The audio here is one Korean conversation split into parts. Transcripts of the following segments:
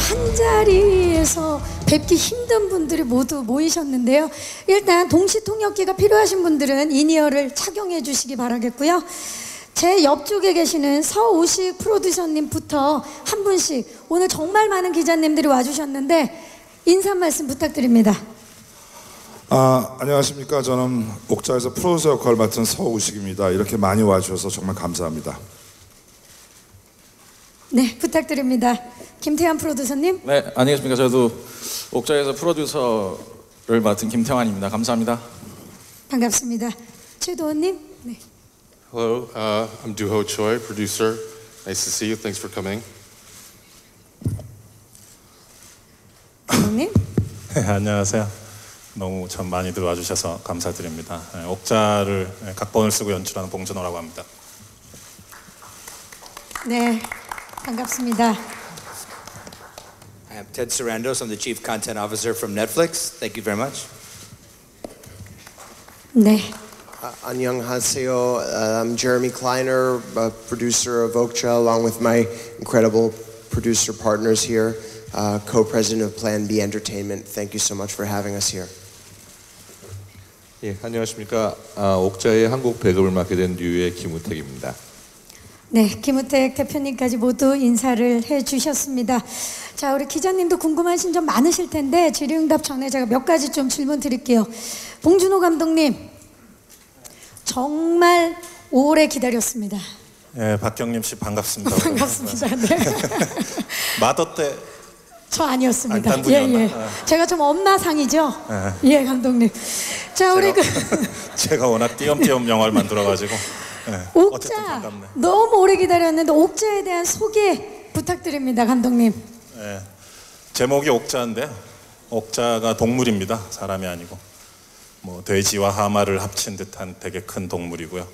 한 자리에서 뵙기 힘든 분들이 모두 모이셨는데요. 일단 동시 통역기가 필요하신 분들은 인이어를 착용해 주시기 바라겠고요. 제 옆쪽에 계시는 서우식 프로듀서님부터 한 분씩, 오늘 정말 많은 기자님들이 와주셨는데 인사 말씀 부탁드립니다. 안녕하십니까. 저는 옥자에서 프로듀서 역할을 맡은 서우식입니다. 이렇게 많이 와주셔서 정말 감사합니다. 네, 부탁드립니다. 김태환 프로듀서님. 네, 안녕하십니까. 저도 옥자에서 프로듀서를 맡은 김태환입니다. 감사합니다. 반갑습니다. 최도원님. 네. Hello, I'm Doo-ho Choi, producer. Nice to see you. Thanks for coming. 감독님. 네, 안녕하세요. 너무 참 많이들 와주셔서 감사드립니다. 옥자를 각본을 쓰고 연출하는 봉준호라고 합니다. 네, 반갑습니다. I'm Ted Sarandos. I'm the Chief Content Officer from Netflix. Thank you very much. 네. 안녕하세요. I'm Jeremy Kleiner, a producer of Okja, along with my incredible producer partners here, co-president of Plan B Entertainment. Thank you so much for having us here. 예, 안녕하십니까. 옥자의 한국 배급을 맡게 된 류의 김우택입니다. 네, 김우택 대표님까지 모두 인사를 해주셨습니다. 자, 우리 기자님도 궁금하신 점 많으실 텐데 질의응답 전에 제가 몇 가지 좀 질문 드릴게요. 봉준호 감독님, 정말 오래 기다렸습니다. 네, 박경림 씨 반갑습니다. 반갑습니다. 네. 마더 때 저 아니었습니다. 딴 분이었나? 예. 제가 좀 엄마상이죠. 예, 감독님. 자, 우리 제가 워낙 띄엄띄엄 영화를 만들어가지고. 옥자 너무 오래 기다렸는데 옥자에 대한 소개 부탁드립니다, 감독님. 네, 제목이 옥자인데 옥자가 동물입니다. 사람이 아니고 뭐 돼지와 하마를 합친 듯한 되게 큰 동물이고요.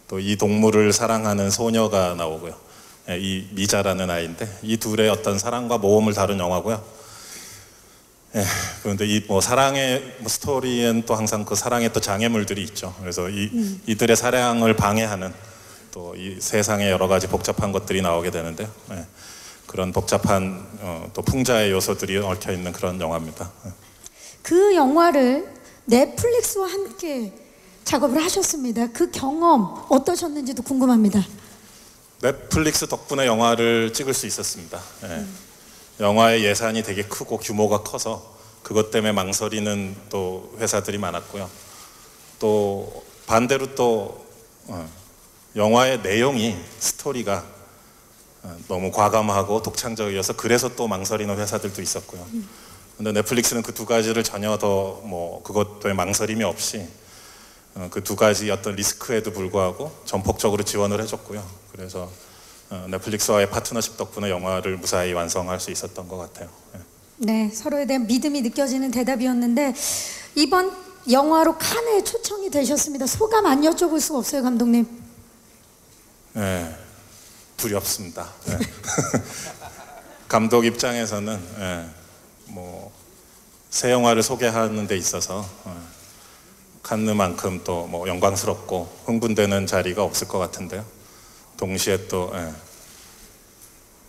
또 이 동물을 사랑하는 소녀가 나오고요. 이 미자라는 아이인데 이 둘의 어떤 사랑과 모험을 다룬 영화고요. 그런데 이 뭐 사랑의 스토리엔 또 항상 그 사랑의 또 장애물들이 있죠. 그래서 이들의 사랑을 방해하는 또 이 세상의 여러 가지 복잡한 것들이 나오게 되는데요. 그런 복잡한 또 풍자의 요소들이 얽혀 있는 그런 영화입니다. 그 영화를 넷플릭스와 함께 작업을 하셨습니다. 그 경험 어떠셨는지도 궁금합니다. 넷플릭스 덕분에 영화를 찍을 수 있었습니다. 영화의 예산이 되게 크고 규모가 커서 그것 때문에 망설이는 또 회사들이 많았고요. 또 반대로 또 영화의 내용이 스토리가 너무 과감하고 독창적이어서 그래서 또 망설이는 회사들도 있었고요. 근데 넷플릭스는 그 두 가지를 전혀 더 뭐 그것 때문에 망설임이 없이 그 두 가지 어떤 리스크에도 불구하고 전폭적으로 지원을 해줬고요. 그래서 넷플릭스와의 파트너십 덕분에 영화를 무사히 완성할 수 있었던 것 같아요. 네, 서로에 대한 믿음이 느껴지는 대답이었는데 이번 영화로 칸에 초청이 되셨습니다. 소감 안 여쭤볼 수가 없어요, 감독님. 네, 두렵습니다. 네. 감독 입장에서는 뭐 새 영화를 소개하는 데 있어서 칸느만큼 또 뭐 영광스럽고 흥분되는 자리가 없을 것 같은데요. 동시에 또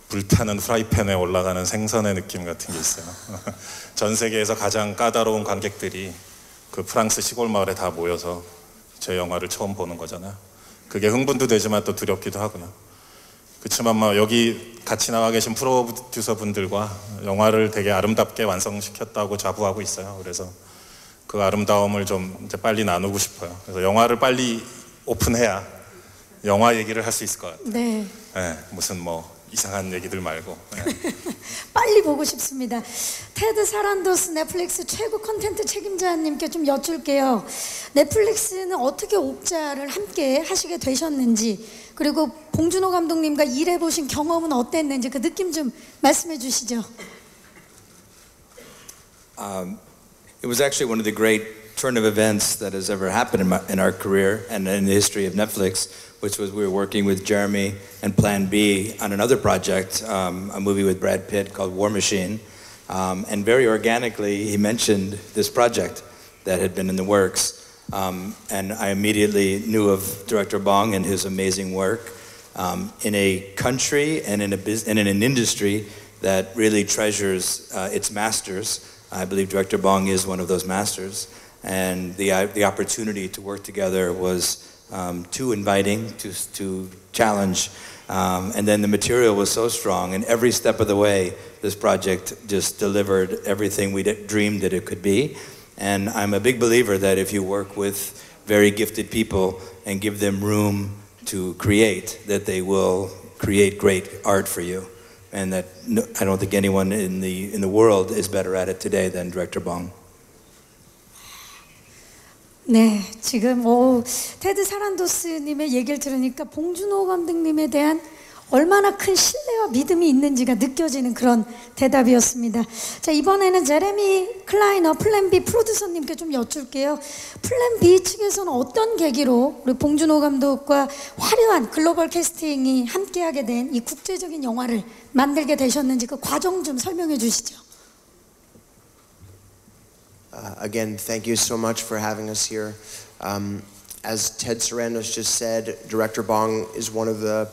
불타는 프라이팬에 올라가는 생선의 느낌 같은 게 있어요. 전 세계에서 가장 까다로운 관객들이 그 프랑스 시골 마을에 다 모여서 제 영화를 처음 보는 거잖아요. 그게 흥분도 되지만 또 두렵기도 하고요. 그렇지만 뭐 여기 같이 나와 계신 프로듀서 분들과 영화를 되게 아름답게 완성시켰다고 자부하고 있어요. 그래서 그 아름다움을 좀 이제 빨리 나누고 싶어요. 그래서 영화를 빨리 오픈해야 영화 얘기를 할 수 있을 것 같아요. 네. 무슨 뭐 이상한 얘기들 말고. 빨리 보고 싶습니다. 테드 사란도스 넷플릭스 최고 콘텐츠 책임자님께 좀 여쭐게요. 넷플릭스는 어떻게 옥자를 함께 하시게 되셨는지, 그리고 봉준호 감독님과 일해보신 경험은 어땠는지 그 느낌 좀 말씀해 주시죠. It was actually one of the great turn of events that has ever happened in our career and in the history of Netflix, which was we were working with Jeremy and Plan B on another project, a movie with Brad Pitt called War Machine. And very organically, he mentioned this project that had been in the works. And I immediately knew of Director Bong and his amazing work in a country and in an industry that really treasures its masters. I believe Director Bong is one of those masters, and the opportunity to work together was too inviting to challenge. And then the material was so strong, and every step of the way, this project just delivered everything we dreamed that it could be. And I'm a big believer that if you work with very gifted people and give them room to create, that they will create great art for you. And that I don't think anyone in the world is better at it today than Director Bong. 네, 지금 테드 사란도스님의 얘기를 들으니까 봉준호 감독님에 대한 얼마나 큰 신뢰와 믿음이 있는지가 느껴지는 그런 대답이었습니다. 자, 이번에는 제레미 클라이너 플랜 B 프로듀서님께 좀 여쭐게요. 플랜 B 측에서는 어떤 계기로 우리 봉준호 감독과 화려한 글로벌 캐스팅이 함께하게 된 이 국제적인 영화를 만들게 되셨는지 그 과정 좀 설명해 주시죠. Again, thank you so much for having us here. As Ted Sarandos just said, Director Bong is one of the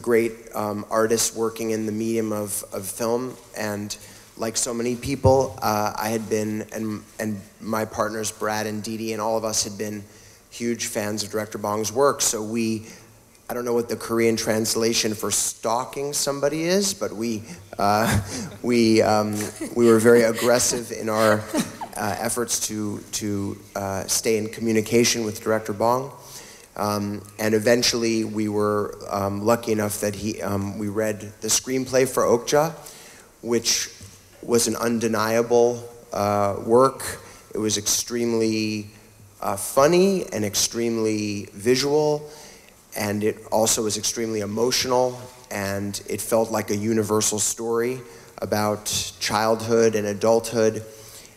great artists working in the medium of film, and like so many people, I had been, and my partners Brad and Didi and all of us had been huge fans of Director Bong's work. So I don't know what the Korean translation for stalking somebody is, but we were very aggressive in our efforts to stay in communication with Director Bong. And eventually we were lucky enough that we read the screenplay for Okja, which was an undeniable work. It was extremely funny and extremely visual, and it also was extremely emotional, and it felt like a universal story about childhood and adulthood.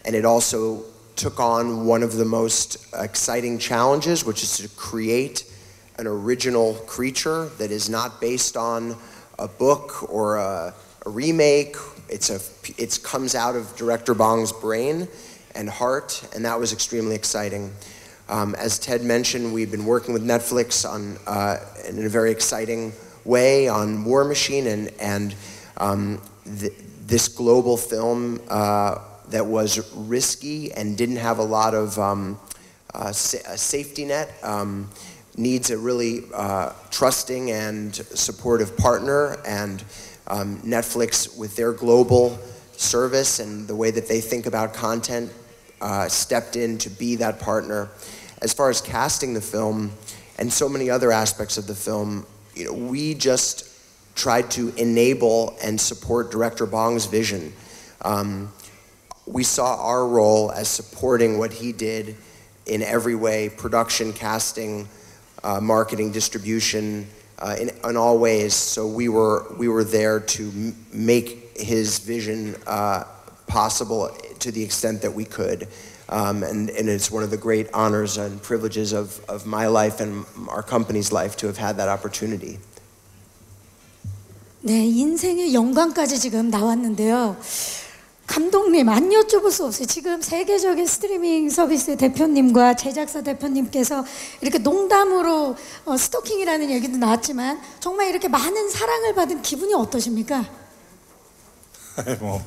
And it also took on one of the most exciting challenges, which is to create an original creature that is not based on a book or a remake. It comes out of Director Bong's brain and heart, and that was extremely exciting. As Ted mentioned, we've been working with Netflix in a very exciting way on War Machine, and this global film that was risky and didn't have a lot of a safety net, needs a really trusting and supportive partner, and Netflix, with their global service and the way that they think about content, stepped in to be that partner. As far as casting the film and so many other aspects of the film, we just tried to enable and support Director Bong's vision. We saw our role as supporting what he did in every way: production, casting, marketing, distribution, in all ways. So we were there to make his vision possible to the extent that we could. And it's one of the great honors and privileges of my life and our company's life to have had that opportunity. 네, 인생의 영광까지 지금 나왔는데요. 감독님, 안 여쭤볼 수 없어요. 지금 세계적인 스트리밍 서비스의 대표님과 제작사 대표님께서 이렇게 농담으로 스토킹이라는 얘기도 나왔지만 정말 이렇게 많은 사랑을 받은 기분이 어떠십니까? 뭐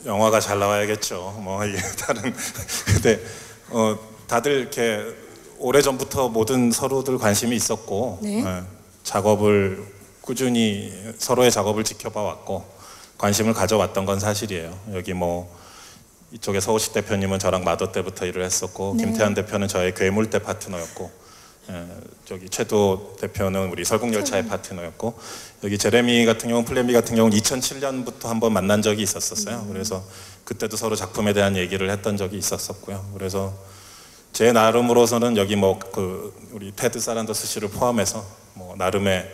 영화가 잘 나와야겠죠. 뭐 이게 다른 근데 다들 이렇게 오래 전부터 모든 서로들 관심이 있었고, 네. 작업을 꾸준히 서로의 작업을 지켜봐 왔고 관심을 가져왔던 건 사실이에요. 여기 뭐 이쪽에 서우식 대표님은 저랑 마더 때부터 일을 했었고, 네. 김태환 대표는 저의 괴물 때 파트너였고, 저기 최도 대표는 우리 설국열차의 파트너였고, 여기 제레미 같은 경우는 플랜 B 같은 경우는 2007년부터 한번 만난 적이 있었어요. 그래서 그때도 서로 작품에 대한 얘기를 했던 적이 있었었고요. 그래서 제 나름으로서는 여기 뭐 우리 테드 사란도스 씨를 포함해서 뭐 나름의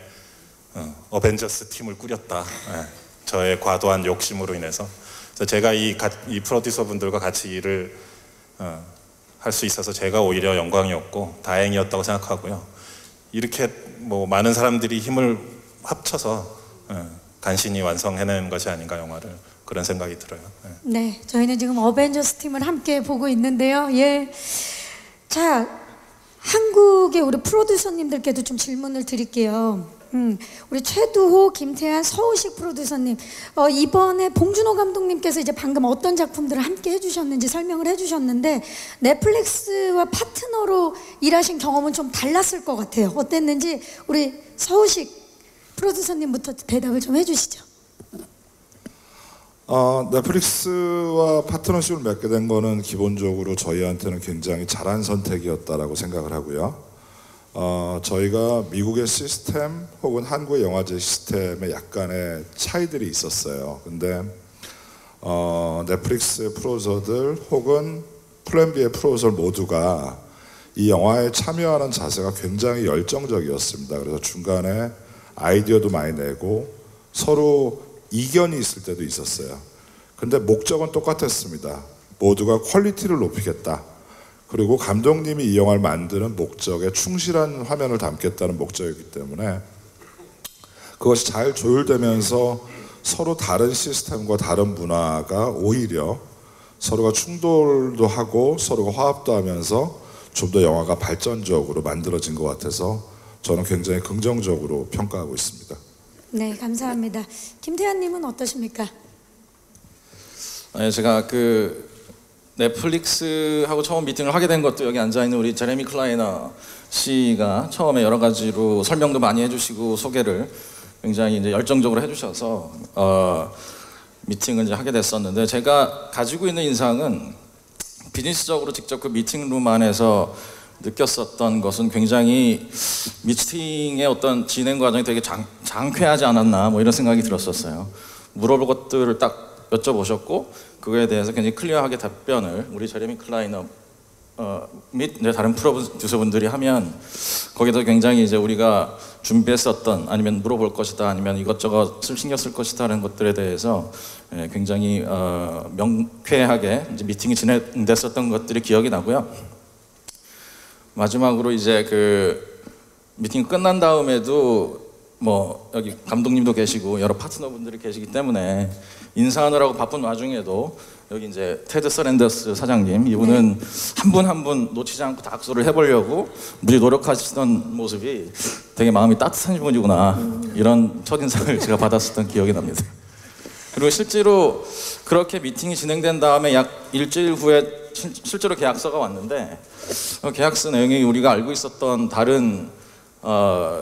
어벤져스 팀을 꾸렸다. 저의 과도한 욕심으로 인해서. 그래서 제가 이 프로듀서 분들과 같이 일을 할 수 있어서 제가 오히려 영광이었고 다행이었다고 생각하고요. 이렇게 뭐 많은 사람들이 힘을 합쳐서 간신히 완성해낸 것이 아닌가, 영화를. 그런 생각이 들어요. 네, 저희는 지금 어벤져스 팀을 함께 보고 있는데요. 예, 자, 한국의 우리 프로듀서님들께도 좀 질문을 드릴게요. 우리 최두호, 김태한, 서우식 프로듀서님, 이번에 봉준호 감독님께서 이제 방금 어떤 작품들을 함께 해주셨는지 설명을 해주셨는데 넷플릭스와 파트너로 일하신 경험은 좀 달랐을 것 같아요. 어땠는지 우리 서우식 프로듀서님부터 대답을 좀 해주시죠. 넷플릭스와 파트너십을 맺게 된 거는 기본적으로 저희한테는 굉장히 잘한 선택이었다라고 생각을 하고요. 저희가 미국의 시스템 혹은 한국의 영화제 시스템에 약간의 차이들이 있었어요. 근데 넷플릭스의 프로듀서들 혹은 플랜 B의 프로듀서 모두가 이 영화에 참여하는 자세가 굉장히 열정적이었습니다. 그래서 중간에 아이디어도 많이 내고 서로 이견이 있을 때도 있었어요. 근데 목적은 똑같았습니다. 모두가 퀄리티를 높이겠다. 그리고 감독님이 이 영화를 만드는 목적에 충실한 화면을 담겠다는 목적이기 때문에 그것이 잘 조율되면서 서로 다른 시스템과 다른 문화가 오히려 서로가 충돌도 하고 서로가 화합도 하면서 좀 더 영화가 발전적으로 만들어진 것 같아서 저는 굉장히 긍정적으로 평가하고 있습니다. 네, 감사합니다. 김태환님은 어떠십니까? 네, 제가 넷플릭스하고 처음 미팅을 하게 된 것도 여기 앉아있는 우리 제레미 클라이너 씨가 처음에 여러 가지로 설명도 많이 해주시고 소개를 굉장히 이제 열정적으로 해주셔서 미팅을 이제 하게 됐었는데 제가 가지고 있는 인상은 비즈니스적으로 직접 그 미팅룸 안에서 느꼈었던 것은 굉장히 미팅의 어떤 진행 과정이 되게 장쾌하지 않았나 뭐 이런 생각이 들었었어요. 물어볼 것들을 딱 여쭤보셨고 그거에 대해서 굉장히 클리어하게 답변을 우리 제레미 클라이너 및 이제 다른 프로듀서분들이 하면 거기서 굉장히 이제 우리가 준비했었던 아니면 물어볼 것이다 아니면 이것저것을 신경 쓸 것이다라는 것들에 대해서 굉장히 명쾌하게 이제 미팅이 진행됐었던 것들이 기억이 나고요. 마지막으로 이제 미팅 끝난 다음에도 뭐 여기 감독님도 계시고 여러 파트너분들이 계시기 때문에 인사하느라고 바쁜 와중에도 여기 이제 테드 서렌더스 사장님 이분은 한 분 한 분 놓치지 않고 다 악수를 해보려고 무지 노력하시던 모습이 되게 마음이 따뜻한 분이구나 이런 첫인상을 제가 받았었던 기억이 납니다. 그리고 실제로 그렇게 미팅이 진행된 다음에 약 일주일 후에 실제로 계약서가 왔는데 계약서 내용이 우리가 알고 있었던 다른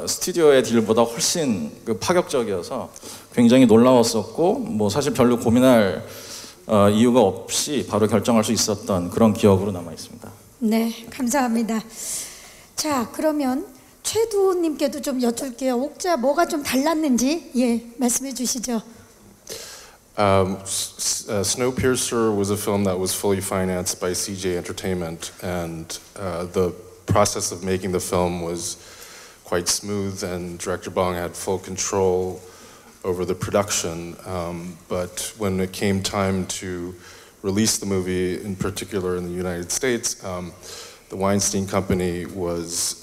스튜디오의 딜보다 훨씬 파격적이어서 굉장히 놀라웠었고 뭐 사실 별로 고민할 이유가 없이 바로 결정할 수 있었던 그런 기억으로 남아 있습니다. 네, 감사합니다. 자, 그러면 최두호님께도 좀 여쭐게요. 옥자 뭐가 좀 달랐는지 말씀해 주시죠. Snowpiercer was a film that was fully financed by CJ Entertainment, and the process of making the film was quite smooth, and Director Bong had full control over the production. But when it came time to release the movie, in particular in the United States, the Weinstein Company was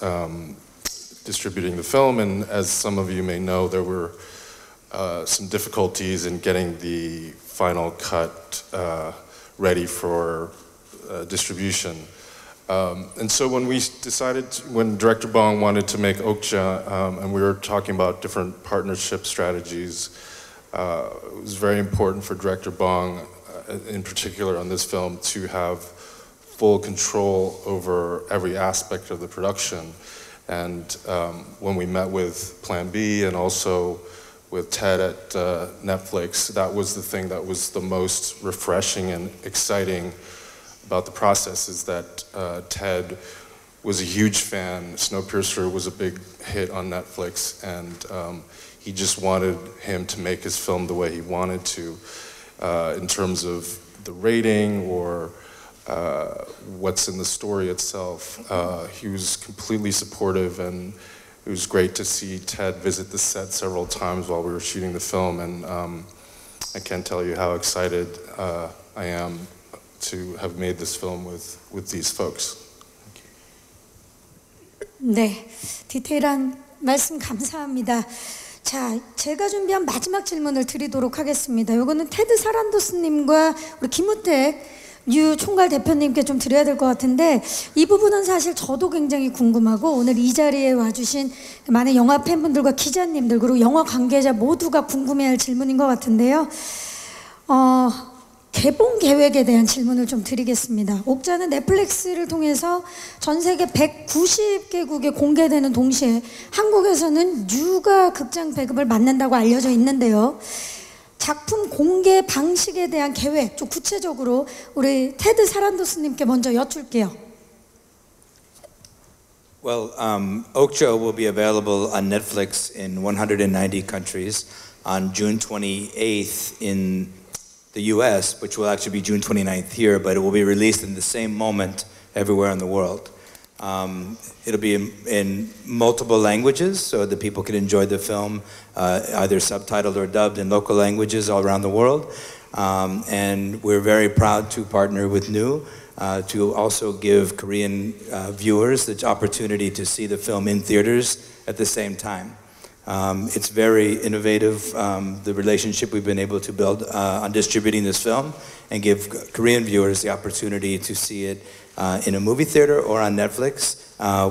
distributing the film, and as some of you may know, there were some difficulties in getting the final cut ready for distribution. And so when we decided, when Director Bong wanted to make Okja, and we were talking about different partnership strategies, it was very important for Director Bong, in particular on this film, to have full control over every aspect of the production. And when we met with Plan B and also with Ted at Netflix, that was the thing that was the most refreshing and exciting about the process, is that Ted was a huge fan. Snowpiercer was a big hit on Netflix, and he just wanted him to make his film the way he wanted to, in terms of the rating or what's in the story itself. He was completely supportive, and it was great to see Ted visit the set several times while we were shooting the film, and I can't tell you how excited I am to have made this film with these folks. 네, 디테일한 말씀 감사합니다. 자, 제가 준비한 마지막 질문을 드리도록 하겠습니다. 이거는 테드 사란도스님과 우리 김우택 뉴 총괄 대표님께 좀 드려야 될 것 같은데 이 부분은 사실 저도 굉장히 궁금하고 오늘 이 자리에 와주신 많은 영화 팬분들과 기자님들 그리고 영화 관계자 모두가 궁금해할 질문인 것 같은데요. 개봉 계획에 대한 질문을 좀 드리겠습니다. 옥자는 넷플릭스를 통해서 전 세계 190개국에 공개되는 동시에 한국에서는 뉴가 극장 배급을 맡는다고 알려져 있는데요. 작품 공개 방식에 대한 계획 좀 구체적으로 우리 테드 사란도스님께 먼저 여쭐게요. Well, Okja will be available on Netflix in 190 countries on June 28th in the US, which will actually be June 29th here, but it will be released in the same moment everywhere in the world. It'll be in multiple languages so that people can enjoy the film either subtitled or dubbed in local languages all around the world. And we're very proud to partner with New to also give Korean viewers the opportunity to see the film in theaters at the same time. It's very innovative, the relationship we've been able to build on distributing this film and give Korean viewers the opportunity to see it in a movie theater or on Netflix,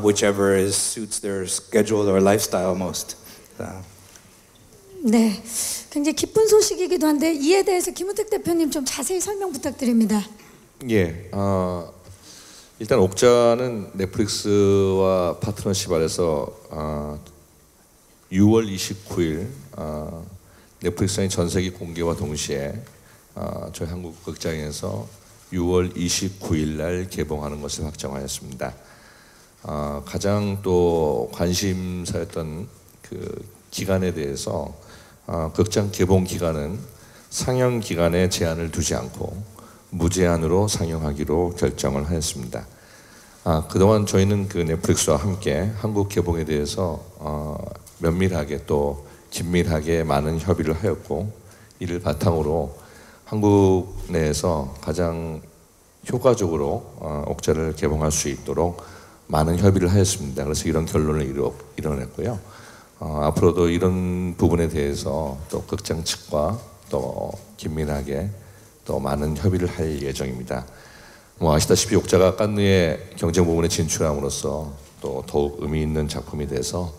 whichever suits their schedule or lifestyle most. 네, 굉장히 기쁜 소식이기도 한데 이에 대해서 김우택 대표님 좀 자세히 설명 부탁드립니다. 예, 일단 옥자는 넷플릭스와 파트너십 안에서 6월 29일 넷플릭스의 전 세계 공개와 동시에 저희 한국 극장에서 6월 29일 날 개봉하는 것을 확정하였습니다. 가장 또 관심사였던 그 기간에 대해서 극장 개봉 기간은 상영 기간에 제한을 두지 않고 무제한으로 상영하기로 결정을 하였습니다. 그동안 저희는 그 넷플릭스와 함께 한국 개봉에 대해서 면밀하게 또 긴밀하게 많은 협의를 하였고 이를 바탕으로 한국 내에서 가장 효과적으로 옥자를 개봉할 수 있도록 많은 협의를 하였습니다. 그래서 이런 결론을 이뤄냈고요. 앞으로도 이런 부분에 대해서 또 극장 측과 또 긴밀하게 또 많은 협의를 할 예정입니다. 아시다시피 옥자가 칸느의 경쟁 부문에 진출함으로써 또 더욱 의미 있는 작품이 돼서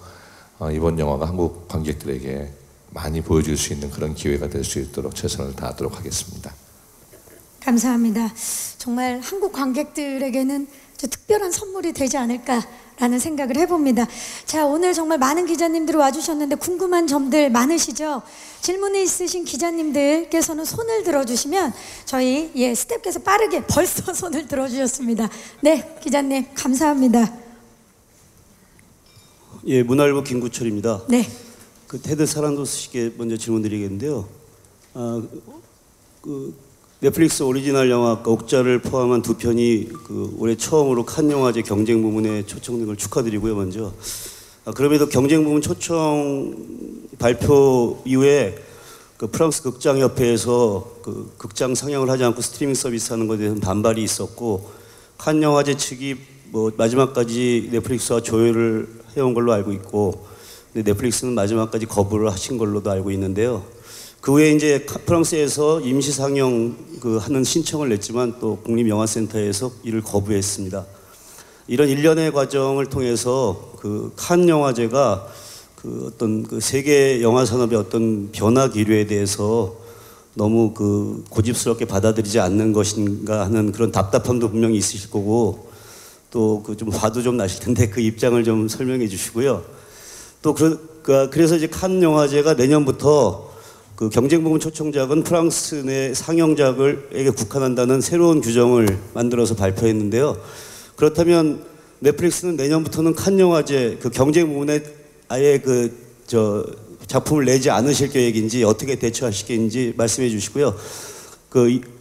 이번 영화가 한국 관객들에게 많이 보여줄 수 있는 그런 기회가 될 수 있도록 최선을 다하도록 하겠습니다. 감사합니다. 정말 한국 관객들에게는 특별한 선물이 되지 않을까라는 생각을 해봅니다. 자, 오늘 정말 많은 기자님들이 와주셨는데 궁금한 점들 많으시죠? 질문이 있으신 기자님들께서는 손을 들어주시면 저희 스태프께서 빠르게 벌써 손을 들어주셨습니다. 네, 기자님 감사합니다. 예, 문화일보 김구철입니다. 네. 그 테드 사란도스 씨께 먼저 질문드리겠는데요. 넷플릭스 오리지널 영화 옥자를 포함한 두 편이 올해 처음으로 칸 영화제 경쟁 부문에 초청된 걸 축하드리고요. 먼저 그럼에도 경쟁 부문 초청 발표 이후에 프랑스 극장협회에서 극장 상영을 하지 않고 스트리밍 서비스 하는 것에 대한 반발이 있었고 칸 영화제 측이 마지막까지 넷플릭스와 조율을 해온 걸로 알고 있고 근데 넷플릭스는 마지막까지 거부를 하신 걸로도 알고 있는데요. 그 후에 이제 프랑스에서 임시 상영 하는 신청을 냈지만 또 국립영화센터에서 이를 거부했습니다. 이런 일련의 과정을 통해서 칸 영화제가 어떤 세계 영화 산업의 어떤 변화 기류에 대해서 너무 고집스럽게 받아들이지 않는 것인가 하는 그런 답답함도 분명히 있으실 거고 또 좀 화도 좀 나실 텐데 그 입장을 좀 설명해 주시고요. 또 그래서 이제 칸 영화제가 내년부터 경쟁 부문 초청작은 프랑스 내 상영작에게 국한한다는 새로운 규정을 만들어서 발표했는데요. 그렇다면 넷플릭스는 내년부터는 칸 영화제 경쟁 부문에 아예 작품을 내지 않으실 계획인지 어떻게 대처하실 계획인지 말씀해 주시고요.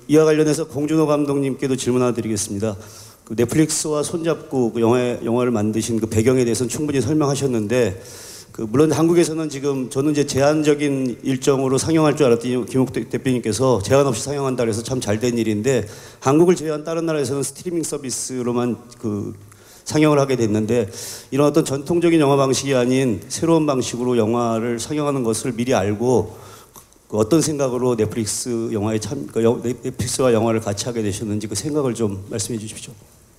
이와 관련해서 공준호 감독님께도 질문 하나 드리겠습니다. 넷플릭스와 손잡고 영화를 만드신 배경에 대해서는 충분히 설명하셨는데 물론 한국에서는 지금 저는 이제 제한적인 일정으로 상영할 줄 알았더니 김옥택 대표님께서 제한 없이 상영한다 그래서 참 잘된 일인데 한국을 제외한 다른 나라에서는 스트리밍 서비스로만 상영을 하게 됐는데 이런 어떤 전통적인 영화 방식이 아닌 새로운 방식으로 영화를 상영하는 것을 미리 알고 그 어떤 생각으로 넷플릭스 영화에 넷플릭스와 영화를 같이 하게 되셨는지 그 생각을 좀 말씀해 주십시오.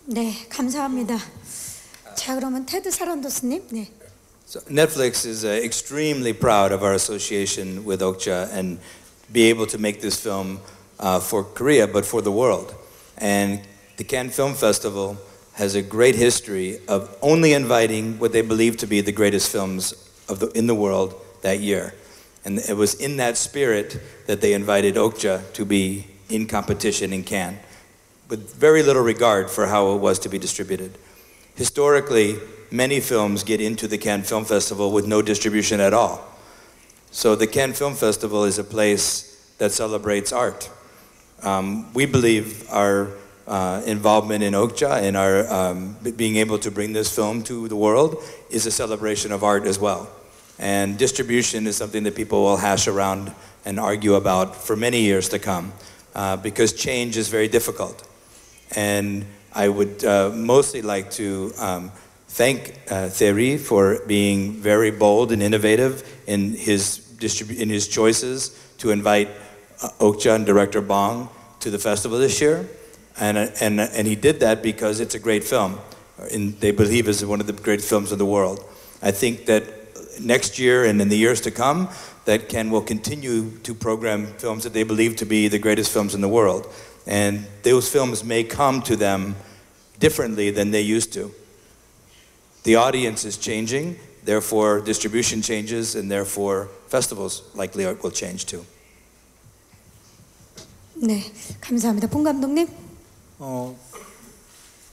네, 감사합니다. 자, 그러면 테드 사란도스님. 네. So Netflix is extremely proud of our association with Okja and be able to make this film for Korea, but for the world. And the Cannes Film Festival has a great history of only inviting what they believe to be the greatest films in the world that year. And it was in that spirit that they invited Okja to be in competition in Cannes, with very little regard for how it was to be distributed. Historically, many films get into the Cannes Film Festival with no distribution at all. So the Cannes Film Festival is a place that celebrates art. We believe our involvement in Okja and our being able to bring this film to the world is a celebration of art as well. And distribution is something that people will hash around and argue about for many years to come because change is very difficult. And I would mostly like to thank Thierry for being very bold and innovative in his choices to invite Okja and director Bong to the festival this year. And he did that because it's a great film. And they believe it's one of the great films of the world. I think that next year and in the years to come, that Cannes will continue to program films that they believe to be the greatest films in the world. And those films may come to them differently than they used to. The audience is changing, therefore distribution changes, and therefore festivals likely will change too. 네, 감사합니다. 봉 감독님.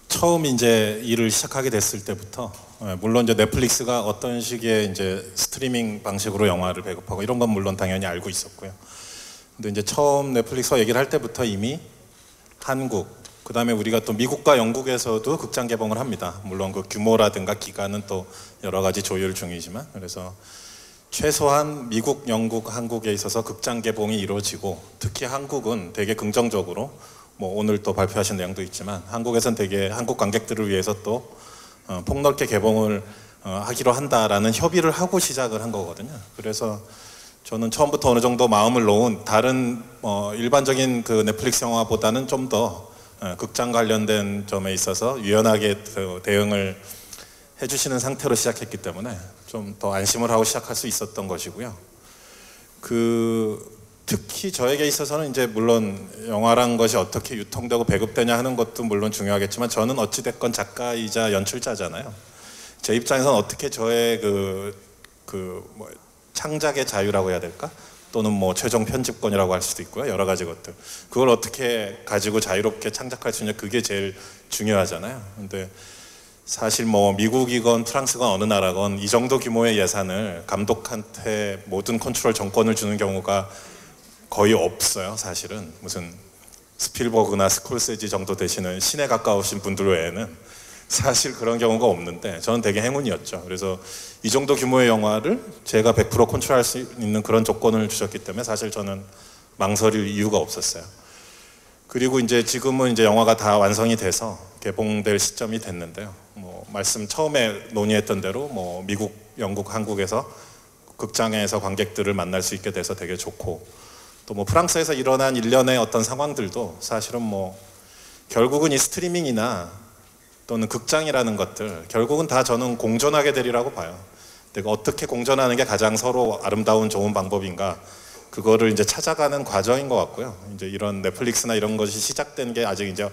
처음 이제 일을 시작하게 됐을 때부터 물론 이제 넷플릭스가 어떤 식의 이제 스트리밍 방식으로 영화를 배급하고 이런 건 물론 당연히 알고 있었고요. 근데 이제 처음 넷플릭스와 얘기를 할 때부터 이미 한국, 그다음에 우리가 또 미국과 영국에서도 극장 개봉을 합니다. 물론 그 규모라든가 기간은 또 여러 가지 조율 중이지만, 그래서 최소한 미국, 영국, 한국에 있어서 극장 개봉이 이루어지고, 특히 한국은 되게 긍정적으로, 뭐 오늘 또 발표하신 내용도 있지만 한국에서는 되게 한국 관객들을 위해서 또 폭넓게 개봉을 하기로 한다라는 협의를 하고 시작을 한 거거든요. 그래서 저는 처음부터 어느 정도 마음을 놓은 다른 일반적인 그 넷플릭스 영화보다는 좀 더 극장 관련된 점에 있어서 유연하게 대응을 해주시는 상태로 시작했기 때문에 좀 더 안심을 하고 시작할 수 있었던 것이고요. 특히 저에게 있어서는 이제 물론 영화란 것이 어떻게 유통되고 배급되냐 하는 것도 물론 중요하겠지만 저는 어찌됐건 작가이자 연출자잖아요. 제 입장에서는 어떻게 저의 뭐 창작의 자유라고 해야 될까? 또는 뭐 최종 편집권이라고 할 수도 있고요. 여러 가지 것들. 그걸 어떻게 가지고 자유롭게 창작할 수 있냐, 그게 제일 중요하잖아요. 근데 사실 뭐 미국이건 프랑스건 어느 나라건 이 정도 규모의 예산을 감독한테 모든 컨트롤 정권을 주는 경우가 거의 없어요. 사실은 무슨 스필버그나 스콜세지 정도 되시는 신에 가까우신 분들 외에는 사실 그런 경우가 없는데 저는 되게 행운이었죠. 그래서 이 정도 규모의 영화를 제가 100% 컨트롤할 수 있는 그런 조건을 주셨기 때문에 사실 저는 망설일 이유가 없었어요. 그리고 이제 지금은 이제 영화가 다 완성이 돼서 개봉될 시점이 됐는데요. 뭐 말씀 처음에 논의했던 대로 뭐 미국, 영국, 한국에서 극장에서 관객들을 만날 수 있게 돼서 되게 좋고, 또 뭐 프랑스에서 일어난 일련의 어떤 상황들도 사실은 뭐 결국은 이 스트리밍이나 또는 극장이라는 것들 결국은 다 저는 공존하게 되리라고 봐요. 내가 어떻게 공존하는 게 가장 서로 아름다운 좋은 방법인가, 그거를 이제 찾아가는 과정인 것 같고요. 이제 이런 넷플릭스나 이런 것이 시작된 게 아직 이제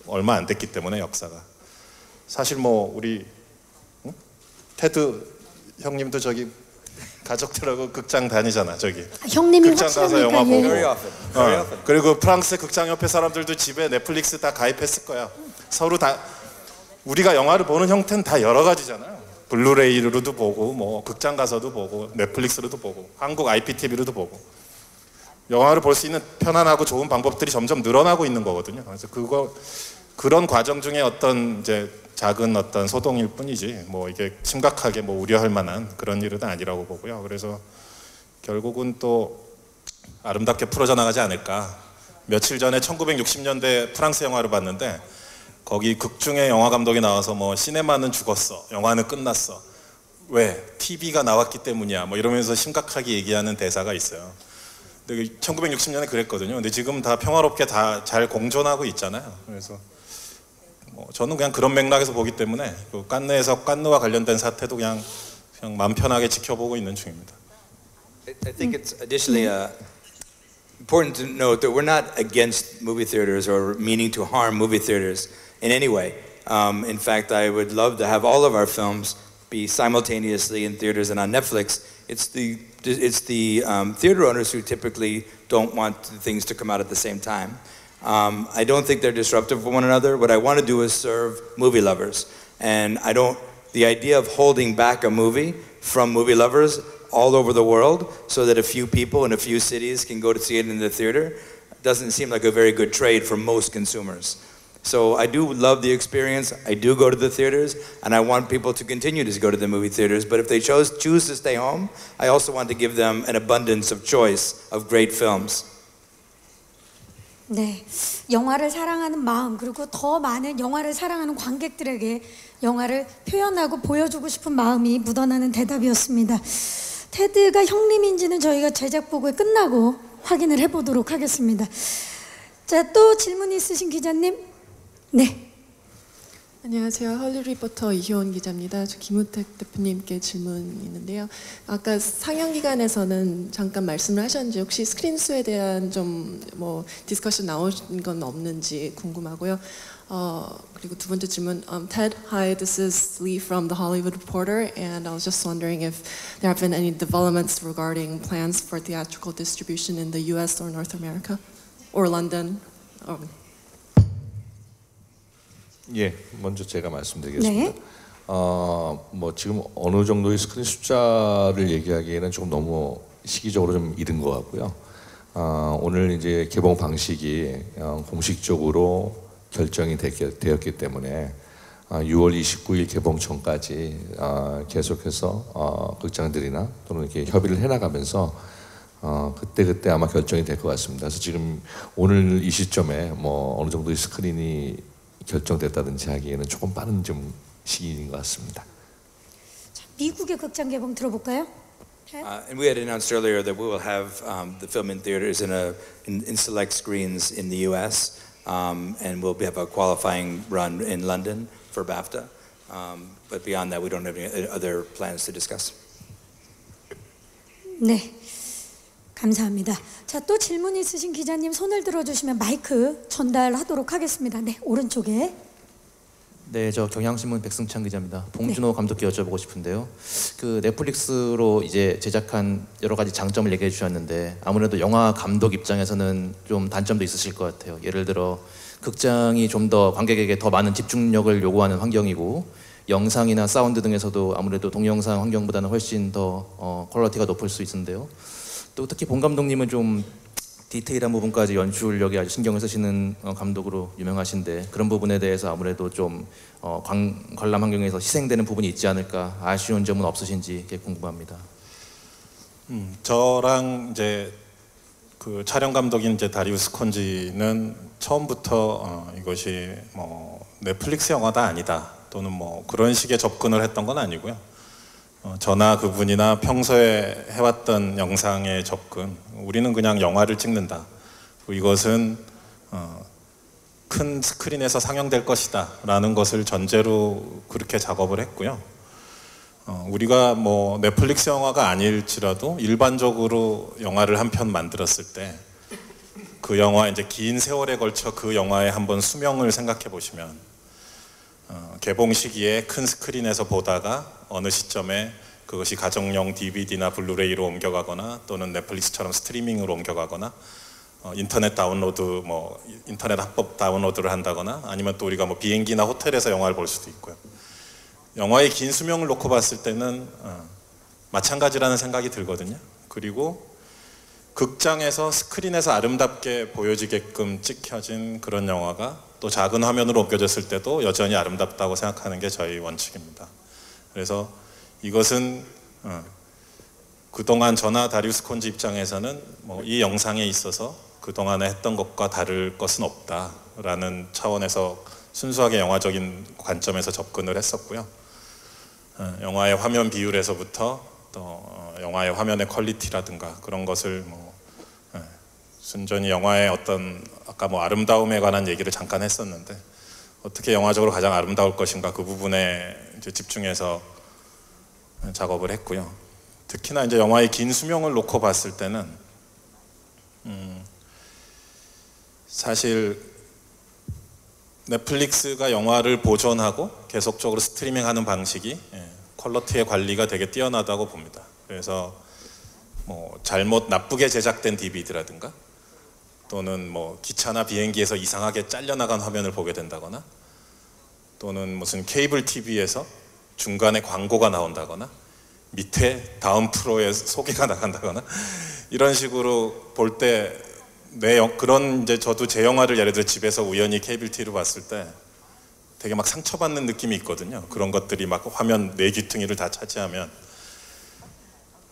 얼마 안 됐기 때문에 역사가 사실 뭐 우리 테드 형님도 저기 가족들하고 극장 다니잖아. 저기 형님이 극장 가서 영화 보고 Very often. 그리고 프랑스 극장 옆에 사람들도 집에 넷플릭스 다 가입했을 거야. 서로 다 우리가 영화를 보는 형태는 다 여러 가지잖아요. 블루레이로도 보고 뭐 극장 가서도 보고 넷플릭스로도 보고 한국 IPTV로도 보고 영화를 볼 수 있는 편안하고 좋은 방법들이 점점 늘어나고 있는 거거든요. 그래서 그런 과정 중에 어떤 이제 작은 어떤 소동일 뿐이지 뭐 이게 심각하게 뭐 우려할 만한 그런 일은 아니라고 보고요. 그래서 결국은 또 아름답게 풀어져 나가지 않을까. 며칠 전에 1960년대 프랑스 영화를 봤는데 거기 극중에 영화 감독이 나와서 뭐 시네마는 죽었어, 영화는 끝났어, 왜? TV가 나왔기 때문이야 뭐 이러면서 심각하게 얘기하는 대사가 있어요. 근데 1960년에 그랬거든요. 근데 지금 다 평화롭게 다 잘 공존하고 있잖아요. 그래서 뭐 저는 그냥 그런 맥락에서 보기 때문에 그 깐느에서 깐느와 관련된 사태도 그냥 마음 편하게 지켜보고 있는 중입니다. I think it's additionally important to note that we're not against movie theaters or meaning to harm movie theaters in any way. In fact, I would love to have all of our films be simultaneously in theaters and on Netflix. It's the theater owners who typically don't want things to come out at the same time. I don't think they're disruptive for one another. What I want to do is serve movie lovers, and the idea of holding back a movie from movie lovers all over the world so that a few people in a few cities can go to see it in the theater doesn't seem like a very good trade for most consumers. So I do love the experience. I do go to the theaters, and I want people to continue to go to the movie theaters. But if they choose to stay home, I also want to give them an abundance of choice of great films. 네, 영화를 사랑하는 마음 그리고 더 많은 영화를 사랑하는 관객들에게 영화를 표현하고 보여주고 싶은 마음이 묻어나는 대답이었습니다. 테드가 형님인지는 저희가 제작 보고에 끝나고 확인을 해보도록 하겠습니다. 자, 또 질문 있으신 기자님? 네. 안녕하세요. 헐리 리포터 이효원 기자입니다. 저 김우택 대표님께 질문이 있는데요. 아까 상영 기간에서는 잠깐 말씀을 하셨는지 혹시 스크린 수에 대한 좀 뭐 디스커션 나온 건 없는지 궁금하고요. 그리고 두 번째 질문. Ted, hi, this is Lee from The Hollywood Reporter, and I was just wondering if there have been any developments regarding plans for theatrical distribution in the U.S. or North America, or London. 예, 먼저 제가 말씀드리겠습니다. 네. 뭐 지금 어느 정도의 스크린 숫자를 얘기하기에는 조금 너무 시기적으로 좀 이른 것 같고요. 오늘 이제 개봉 방식이 공식적으로 결정이 되었기 때문에 6월 29일 개봉 전까지 계속해서 극장들이나 또는 이렇게 협의를 해나가면서 그때 아마 결정이 될 것 같습니다. 그래서 지금 오늘 이 시점에 뭐 어느 정도의 스크린이 결정됐다든지 하기에는 조금 빠른 좀 시기인 것 같습니다. 자, 미국의 극장 개봉 들어볼까요? And we had announced earlier that we will have the film in theaters in select screens in the U.S. And we'll have a qualifying run in London for BAFTA. But beyond that, we don't have any other plans to discuss. 네, 감사합니다. 자, 또 질문 있으신 기자님 손을 들어주시면 마이크 전달하도록 하겠습니다. 네, 오른쪽에. 네, 저 경향신문 백승찬 기자입니다. 봉준호 감독께 여쭤보고 싶은데요. 그 넷플릭스로 이제 제작한 여러 가지 장점을 얘기해 주셨는데 아무래도 영화 감독 입장에서는 좀 단점도 있으실 것 같아요. 예를 들어 극장이 좀 더 관객에게 더 많은 집중력을 요구하는 환경이고 영상이나 사운드 등에서도 아무래도 동영상 환경보다는 훨씬 더 퀄리티가 높을 수 있는데요. 또 특히 봉 감독님은 좀 디테일한 부분까지 연출력에 아주 신경을 쓰시는 감독으로 유명하신데 그런 부분에 대해서 아무래도 좀 관람 환경에서 희생되는 부분이 있지 않을까 아쉬운 점은 없으신지 궁금합니다. 저랑 이제 그 촬영 감독인 이제 다리우스 콘지는 처음부터 이것이 뭐 넷플릭스 영화다 아니다 또는 뭐 그런 식의 접근을 했던 건 아니고요. 저나 그분이나 평소에 해왔던 영상의 접근, 우리는 그냥 영화를 찍는다. 이것은 큰 스크린에서 상영될 것이다 라는 것을 전제로 그렇게 작업을 했고요. 우리가 뭐 넷플릭스 영화가 아닐지라도 일반적으로 영화를 한 편 만들었을 때 그 영화 이제 긴 세월에 걸쳐 그 영화의 한번 수명을 생각해 보시면 개봉 시기에 큰 스크린에서 보다가 어느 시점에 그것이 가정용 DVD나 블루레이로 옮겨가거나 또는 넷플릭스처럼 스트리밍으로 옮겨가거나 인터넷 다운로드 뭐 인터넷 합법 다운로드를 한다거나 아니면 또 우리가 뭐 비행기나 호텔에서 영화를 볼 수도 있고요. 영화의 긴 수명을 놓고 봤을 때는 마찬가지라는 생각이 들거든요. 그리고 극장에서 스크린에서 아름답게 보여지게끔 찍혀진 그런 영화가 또 작은 화면으로 옮겨졌을 때도 여전히 아름답다고 생각하는 게 저희 원칙입니다. 그래서 이것은 그동안 저나 다리우스 콘지 입장에서는 뭐 이 영상에 있어서 그동안에 했던 것과 다를 것은 없다라는 차원에서 순수하게 영화적인 관점에서 접근을 했었고요. 영화의 화면 비율에서부터 또 영화의 화면의 퀄리티라든가 그런 것을 뭐 순전히 영화의 어떤 아까 뭐 아름다움에 관한 얘기를 잠깐 했었는데 어떻게 영화적으로 가장 아름다울 것인가 그 부분에 이제 집중해서 작업을 했고요. 특히나 이제 영화의 긴 수명을 놓고 봤을 때는 사실 넷플릭스가 영화를 보존하고 계속적으로 스트리밍하는 방식이 퀄리티의 관리가 되게 뛰어나다고 봅니다. 그래서 뭐 잘못 나쁘게 제작된 DVD라든가 또는 뭐 기차나 비행기에서 이상하게 잘려나간 화면을 보게 된다거나 또는 무슨 케이블 TV에서 중간에 광고가 나온다거나 밑에 다음 프로에 소개가 나간다거나 이런 식으로 볼 때 그런 이제 저도 제 영화를 예를 들어 집에서 우연히 케이블 TV로 봤을 때 되게 막 상처받는 느낌이 있거든요. 그런 것들이 막 화면 네 귀퉁이를 다 차지하면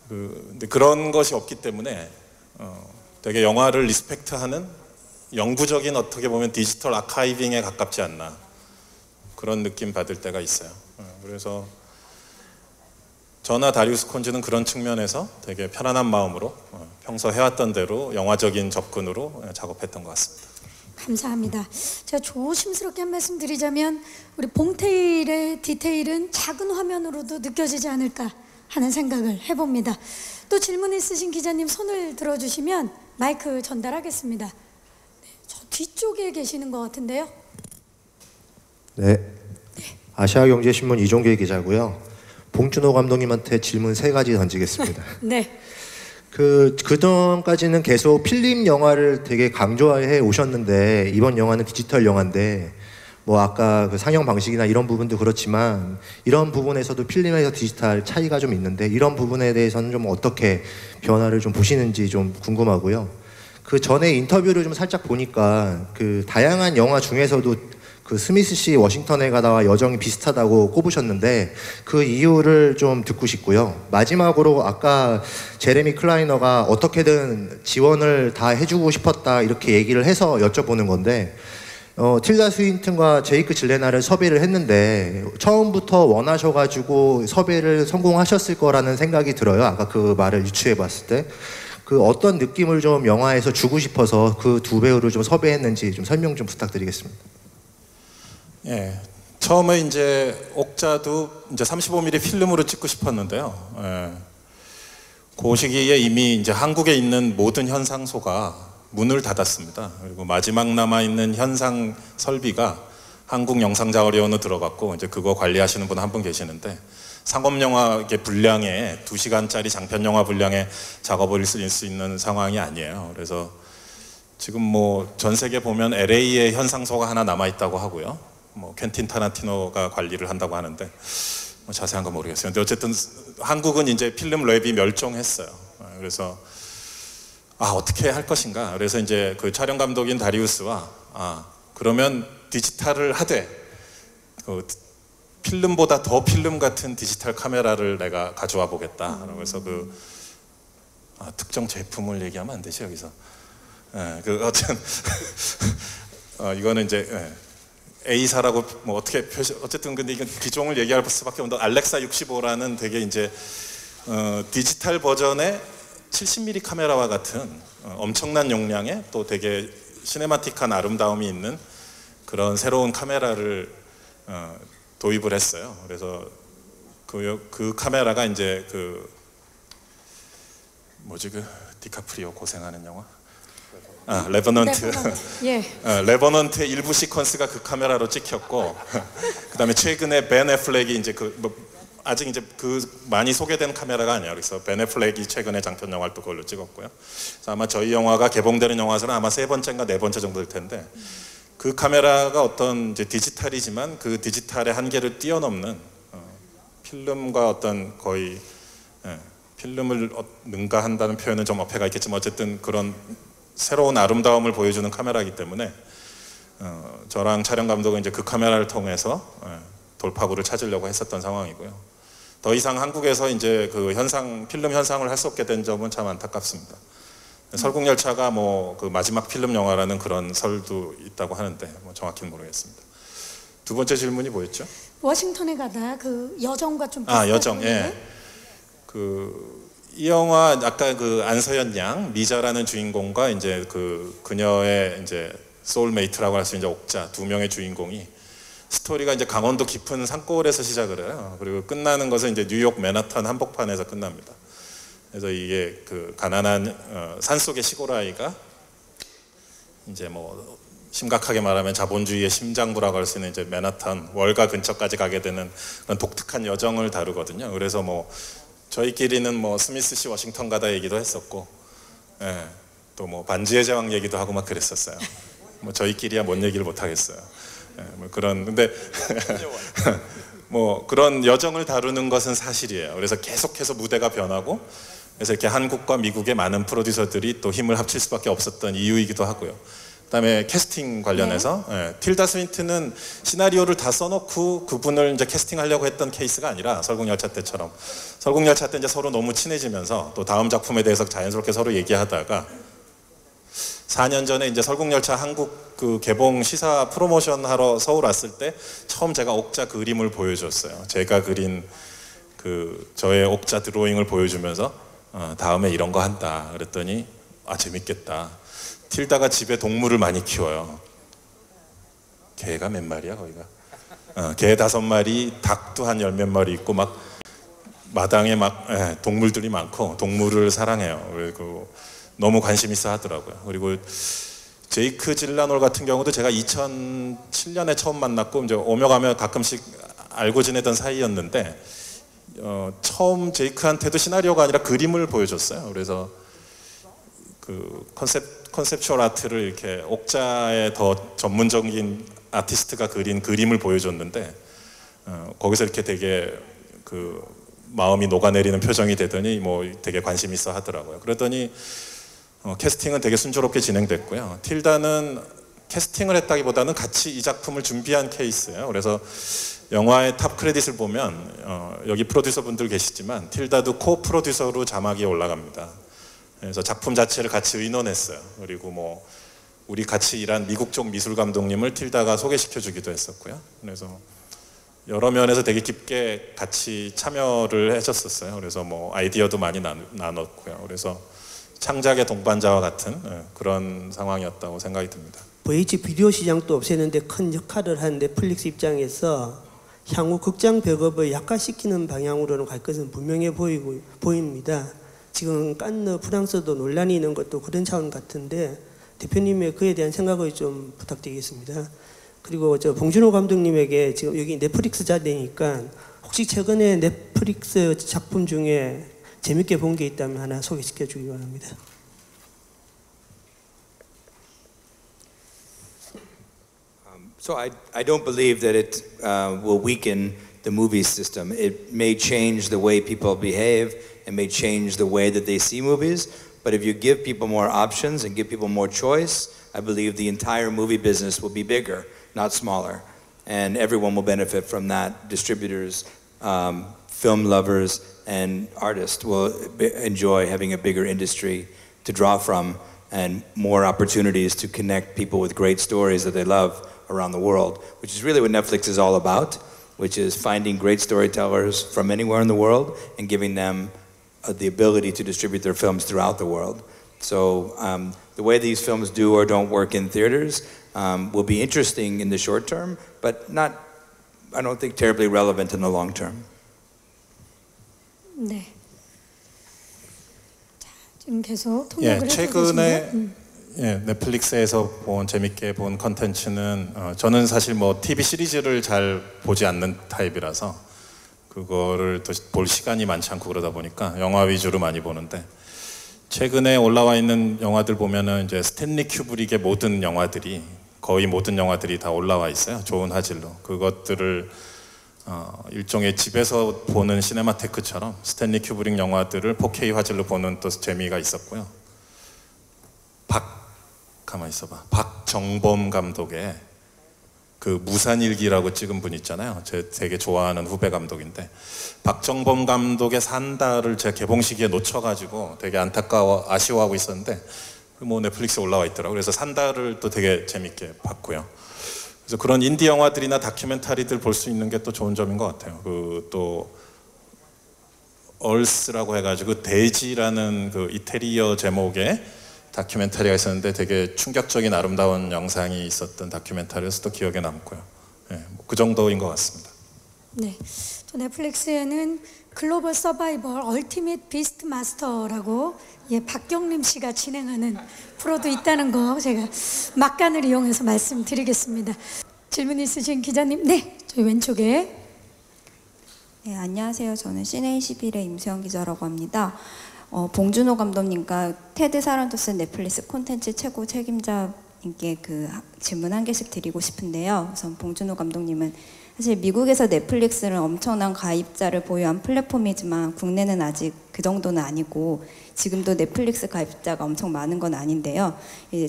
근데 그런 것이 없기 때문에 되게 영화를 리스펙트하는 영구적인 어떻게 보면 디지털 아카이빙에 가깝지 않나 그런 느낌 받을 때가 있어요. 그래서 저나 다리우스 콘즈는 그런 측면에서 되게 편안한 마음으로 평소 해왔던 대로 영화적인 접근으로 작업했던 것 같습니다. 감사합니다. 제가 조심스럽게 한 말씀 드리자면 우리 봉태일의 디테일은 작은 화면으로도 느껴지지 않을까 하는 생각을 해봅니다. 또 질문 있으신 기자님 손을 들어주시면 마이크 전달하겠습니다. 네, 저 뒤쪽에 계시는 것 같은데요. 네, 아시아경제신문 이종길 기자고요. 봉준호 감독님한테 질문 3가지 던지겠습니다. 네. 그전까지는 계속 필름 영화를 되게 강조해 오셨는데 이번 영화는 디지털 영화인데 뭐 아까 그 상영 방식이나 이런 부분도 그렇지만 이런 부분에서도 필름에서 디지털 차이가 좀 있는데 이런 부분에 대해서는 좀 어떻게 변화를 좀 보시는지 좀 궁금하고요. 그 전에 인터뷰를 좀 살짝 보니까 그 다양한 영화 중에서도 그 스미스 씨 워싱턴에 가다와 여정이 비슷하다고 꼽으셨는데 그 이유를 좀 듣고 싶고요. 마지막으로 아까 제레미 클라이너가 어떻게든 지원을 다 해주고 싶었다 이렇게 얘기를 해서 여쭤보는 건데 틸다 스윈튼과 제이크 질레나를 섭외를 했는데 처음부터 원하셔가지고 섭외를 성공하셨을 거라는 생각이 들어요. 아까 그 말을 유추해 봤을 때. 그 어떤 느낌을 좀 영화에서 주고 싶어서 그 두 배우를 좀 섭외했는지 좀 설명 좀 부탁드리겠습니다. 예, 처음에 이제 옥자도 이제 35mm 필름으로 찍고 싶었는데요. 예, 그 시기에 이미 이제 한국에 있는 모든 현상소가 문을 닫았습니다. 그리고 마지막 남아 있는 현상 설비가 한국 영상자원위원회로 들어갔고 이제 그거 관리하시는 분 한 분 계시는데 상업영화 분량의 2시간짜리 장편영화 분량의 작업을 쓸 수 있는 상황이 아니에요. 그래서 지금 뭐 전 세계 보면 LA에 현상소가 하나 남아 있다고 하고요. 뭐 퀸틴 타란티노가 관리를 한다고 하는데 뭐 자세한 건 모르겠어요. 근데 어쨌든 한국은 이제 필름 랩이 멸종했어요. 그래서 어떻게 할 것인가. 그래서 이제 그 촬영 감독인 다리우스와 그러면 디지털을 하되 그 필름보다 더 필름 같은 디지털 카메라를 내가 가져와 보겠다. 그래서 그 특정 제품을 얘기하면 안 되죠 여기서. 그 이거는 이제 A사라고 뭐 어떻게 어쨌든 근데 이건 기종을 얘기할 수밖에 없는데 알렉사 65라는 되게 이제 디지털 버전의 70mm 카메라와 같은 엄청난 용량의 또 되게 시네마틱한 아름다움이 있는 그런 새로운 카메라를 도입을 했어요. 그래서 그 카메라가 이제 그 디카프리오 고생하는 영화? 레버넌트. 예. 레버넌트의 일부 시퀀스가 그 카메라로 찍혔고, 그다음에 최근에 벤 애플렉이 이제 아직 이제 많이 소개된 카메라가 아니에요. 그래서 벤 애플렉이 최근에 장편 영화를 또 그걸로 찍었고요. 그래서 아마 저희 영화가 개봉되는 영화에서는 아마 3번째인가 4번째 정도 될 텐데, 그 카메라가 어떤 이제 디지털이지만 그 디지털의 한계를 뛰어넘는 필름과 어떤 거의 필름을 능가한다는 표현은 좀 어폐가 있겠지만 어쨌든 그런 새로운 아름다움을 보여주는 카메라이기 때문에 저랑 촬영 감독은 이제 그 카메라를 통해서 돌파구를 찾으려고 했었던 상황이고요. 더 이상 한국에서 이제 그 필름 현상을 할 수 없게 된 점은 참 안타깝습니다. 설국열차가 뭐 그 마지막 필름 영화라는 그런 설도 있다고 하는데 뭐 정확히는 모르겠습니다. 두 번째 질문이 뭐였죠? 워싱턴에 가다 그 여정과 좀 비슷한 여정. 예. 그 이 영화 아까 그 안서연 양 미자라는 주인공과 이제 그녀의 이제 소울메이트라고 할 수 있는 옥자 두 명의 주인공이 스토리가 이제 강원도 깊은 산골에서 시작을 해요. 그리고 끝나는 것은 이제 뉴욕 맨하탄 한복판에서 끝납니다. 그래서 이게 그 가난한 산속의 시골 아이가 이제 뭐 심각하게 말하면 자본주의의 심장부라고 할 수 있는 이제 맨하탄 월가 근처까지 가게 되는 그런 독특한 여정을 다루거든요. 그래서 뭐 저희끼리는 뭐 스미스 씨 워싱턴 가다 얘기도 했었고, 예, 또 뭐 반지의 제왕 얘기도 하고 막 그랬었어요. 뭐 저희끼리야 뭔 얘기를 못 하겠어요. 예, 뭐 그런 근데 뭐 그런 여정을 다루는 것은 사실이에요. 그래서 계속해서 무대가 변하고, 그래서 이렇게 한국과 미국의 많은 프로듀서들이 또 힘을 합칠 수밖에 없었던 이유이기도 하고요. 그다음에 캐스팅 관련해서 틸다 스윈튼은 시나리오를 다 써놓고 그분을 이제 캐스팅하려고 했던 케이스가 아니라 설국열차 때처럼 설국열차 때 이제 서로 너무 친해지면서 또 다음 작품에 대해서 자연스럽게 서로 얘기하다가 4년 전에 이제 설국열차 한국 그 개봉 시사 프로모션 하러 서울 왔을 때 처음 제가 옥자 그림을 보여줬어요. 제가 그린 그 저의 옥자 드로잉을 보여주면서 다음에 이런 거 한다 그랬더니 아 재밌겠다. 틸다가 집에 동물을 많이 키워요. 개가 몇 마리야 거기가? 개 5마리, 닭도 한 10몇 마리 있고 막 마당에 막 동물들이 많고 동물을 사랑해요. 그리고 너무 관심 있어 하더라고요. 그리고 제이크 질라놀 같은 경우도 제가 2007년에 처음 만났고 이제 오며 가며 가끔씩 알고 지내던 사이였는데 처음 제이크한테도 시나리오가 아니라 그림을 보여줬어요. 그래서 그 컨셉추얼 아트를 이렇게 옥자의 더 전문적인 아티스트가 그린 그림을 보여줬는데 거기서 이렇게 되게 그 마음이 녹아내리는 표정이 되더니 뭐 되게 관심 있어 하더라고요. 그랬더니 캐스팅은 되게 순조롭게 진행됐고요. 틸다는 캐스팅을 했다기보다는 같이 이 작품을 준비한 케이스예요. 그래서 영화의 탑 크레딧을 보면 여기 프로듀서 분들 계시지만 틸다도 코 프로듀서로 자막이 올라갑니다. 그래서 작품 자체를 같이 의논했어요. 그리고 뭐 우리 같이 일한 미국 쪽 미술 감독님을 틸다가 소개시켜 주기도 했었고요. 그래서 여러 면에서 되게 깊게 같이 참여를 해줬었어요. 그래서 뭐 아이디어도 많이 나눴고요. 그래서 창작의 동반자와 같은 그런 상황이었다고 생각이 듭니다. VH 비디오 시장도 없애는데 큰 역할을 한 넷플릭스 입장에서 향후 극장 배급을 약화시키는 방향으로는 갈 것은 분명해 보입니다. 지금 칸느 프랑스도 논란이 있는 것도 그런 차원 같은데 대표님의 그에 대한 생각을 좀 부탁드리겠습니다. 그리고 저 봉준호 감독님에게 지금 여기 넷플릭스 자리니까 혹시 최근에 넷플릭스 작품 중에 재밌게 본 게 있다면 하나 소개시켜 주기 바랍니다. So I don't believe that it will weaken the movie system. It may change the way people behave. It may change the way that they see movies. But if you give people more options and give people more choice, I believe the entire movie business will be bigger, not smaller. And everyone will benefit from that. Distributors, film lovers, and artists will enjoy having a bigger industry to draw from and more opportunities to connect people with great stories that they love around the world, which is really what Netflix is all about, which is finding great storytellers from anywhere in the world and giving them the ability to distribute their films throughout the world. So the way these films do or don't work in theaters will be interesting in the short term, but not, I don't think, terribly relevant in the long term. 네. 자, 지금 계속 통역을 최근에 넷플릭스에서 재밌게 본 컨텐츠는 저는 사실 뭐 TV 시리즈를 잘 보지 않는 타입이라서 그거를 또 볼 시간이 많지 않고 그러다 보니까 영화 위주로 많이 보는데 최근에 올라와 있는 영화들 보면은 이제 스탠리 큐브릭의 모든 영화들이 거의 모든 영화들이 다 올라와 있어요. 좋은 화질로. 그것들을 일종의 집에서 보는 시네마테크처럼 스탠리 큐브릭 영화들을 4K 화질로 보는 또 재미가 있었고요. 가만히 있어봐. 박정범 감독의 그 무산일기라고 찍은 분 있잖아요. 제가 되게 좋아하는 후배 감독인데 박정범 감독의 산다를 제가 개봉 시기에 놓쳐가지고 되게 아쉬워하고 있었는데 뭐 넷플릭스에 올라와 있더라고요. 그래서 산다를 또 되게 재밌게 봤고요. 그래서 그런 인디 영화들이나 다큐멘터리들 볼 수 있는 게 또 좋은 점인 것 같아요. 그 또 얼스라고 해가지고 돼지라는 그 이태리어 제목의 다큐멘터리가 있었는데 되게 충격적인 아름다운 영상이 있었던 다큐멘터리여서 또 기억에 남고요. 예, 그 정도인 것 같습니다. 네, 또 넷플릭스에는 글로벌 서바이벌 얼티밋 비스트 마스터라고 박경림 씨가 진행하는 프로도 있다는 거 제가 막간을 이용해서 말씀드리겠습니다. 질문 있으신 기자님, 네, 저희 왼쪽에. 네, 안녕하세요. 저는 시네21의 임수영 기자라고 합니다. 봉준호 감독님과 테드 사란토스 넷플릭스 콘텐츠 최고 책임자님께 그 질문 한 개씩 드리고 싶은데요. 우선 봉준호 감독님은 사실 미국에서 넷플릭스는 엄청난 가입자를 보유한 플랫폼이지만 국내는 아직 그 정도는 아니고 지금도 넷플릭스 가입자가 엄청 많은 건 아닌데요.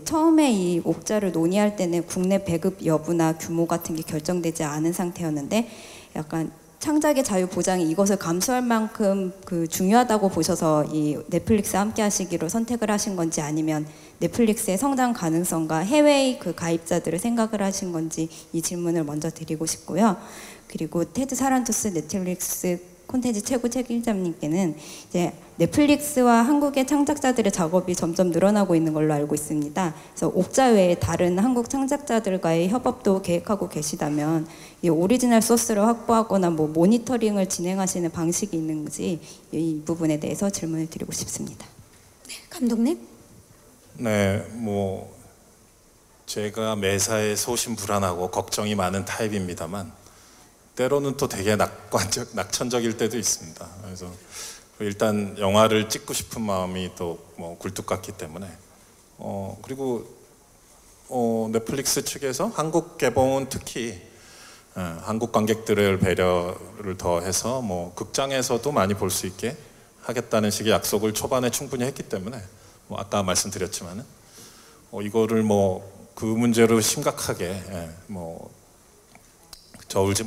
처음에 이 옥자를 논의할 때는 국내 배급 여부나 규모 같은 게 결정되지 않은 상태였는데 약간 창작의 자유 보장이 이것을 감수할 만큼 그 중요하다고 보셔서 이 넷플릭스와 함께 하시기로 선택을 하신 건지 아니면 넷플릭스의 성장 가능성과 해외의 그 가입자들을 생각을 하신 건지 이 질문을 먼저 드리고 싶고요. 그리고 테드 사란토스 넷플릭스 콘텐츠 최고 책임자님께는 이제 넷플릭스와 한국의 창작자들의 작업이 점점 늘어나고 있는 걸로 알고 있습니다. 그래서 옥자 외에 다른 한국 창작자들과의 협업도 계획하고 계시다면 이 오리지널 소스를 확보하거나 뭐 모니터링을 진행하시는 방식이 있는지 이 부분에 대해서 질문을 드리고 싶습니다. 네, 감독님. 네, 뭐 제가 매사에 소심불안하고 걱정이 많은 타입입니다만 때로는 또 되게 낙천적일 때도 있습니다. 그래서 일단 영화를 찍고 싶은 마음이 또 뭐 굴뚝 같기 때문에 그리고 넷플릭스 측에서 한국 개봉은 특히 한국 관객들을 배려를 더해서 뭐 극장에서도 많이 볼 수 있게 하겠다는 식의 약속을 초반에 충분히 했기 때문에 뭐 아까 말씀드렸지만은 이거를 뭐 그 문제로 심각하게 뭐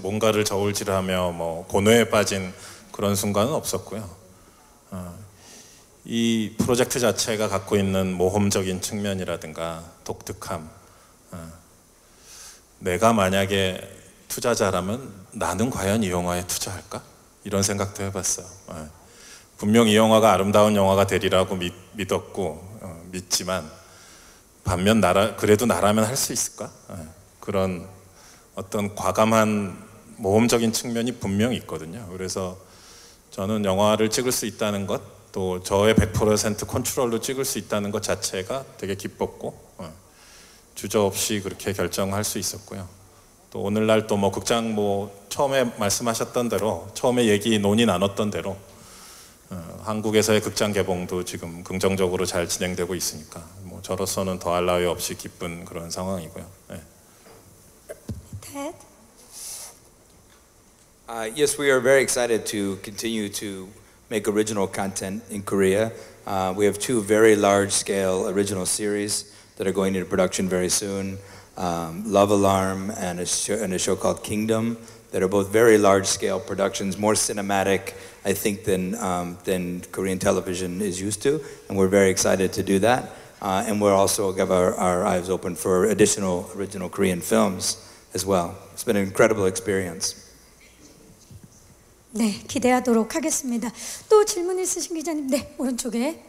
뭔가를 저울질하며 뭐 고뇌에 빠진 그런 순간은 없었고요. 이 프로젝트 자체가 갖고 있는 모험적인 측면이라든가 독특함, 내가 만약에 투자자라면 나는 과연 이 영화에 투자할까? 이런 생각도 해봤어요. 분명 이 영화가 아름다운 영화가 되리라고 믿었고 믿지만 반면 그래도 나라면 할 수 있을까? 그런 어떤 과감한 모험적인 측면이 분명히 있거든요. 그래서 저는 영화를 찍을 수 있다는 것, 또 저의 100% 컨트롤로 찍을 수 있다는 것 자체가 되게 기뻤고 주저없이 그렇게 결정할 수 있었고요. 또 오늘날 또 뭐 극장 뭐 처음에 말씀하셨던 대로 처음에 논의 나눴던 대로 한국에서의 극장 개봉도 지금 긍정적으로 잘 진행되고 있으니까 뭐 저로서는 더할 나위 없이 기쁜 그런 상황이고요. 네. Ted? Yes, we are very excited to continue to make original content in Korea. We have two very large-scale original series that are going into production very soon. Love Alarm and a show called Kingdom that are both very large-scale productions, more cinematic, I think, than Korean television is used to, and we're very excited to do that. And we'll also have our eyes open for additional original Korean films as well. It's been an incredible experience. 네, 기대하도록 하겠습니다. 또 질문 있으신 기자님, 네, 오른쪽에.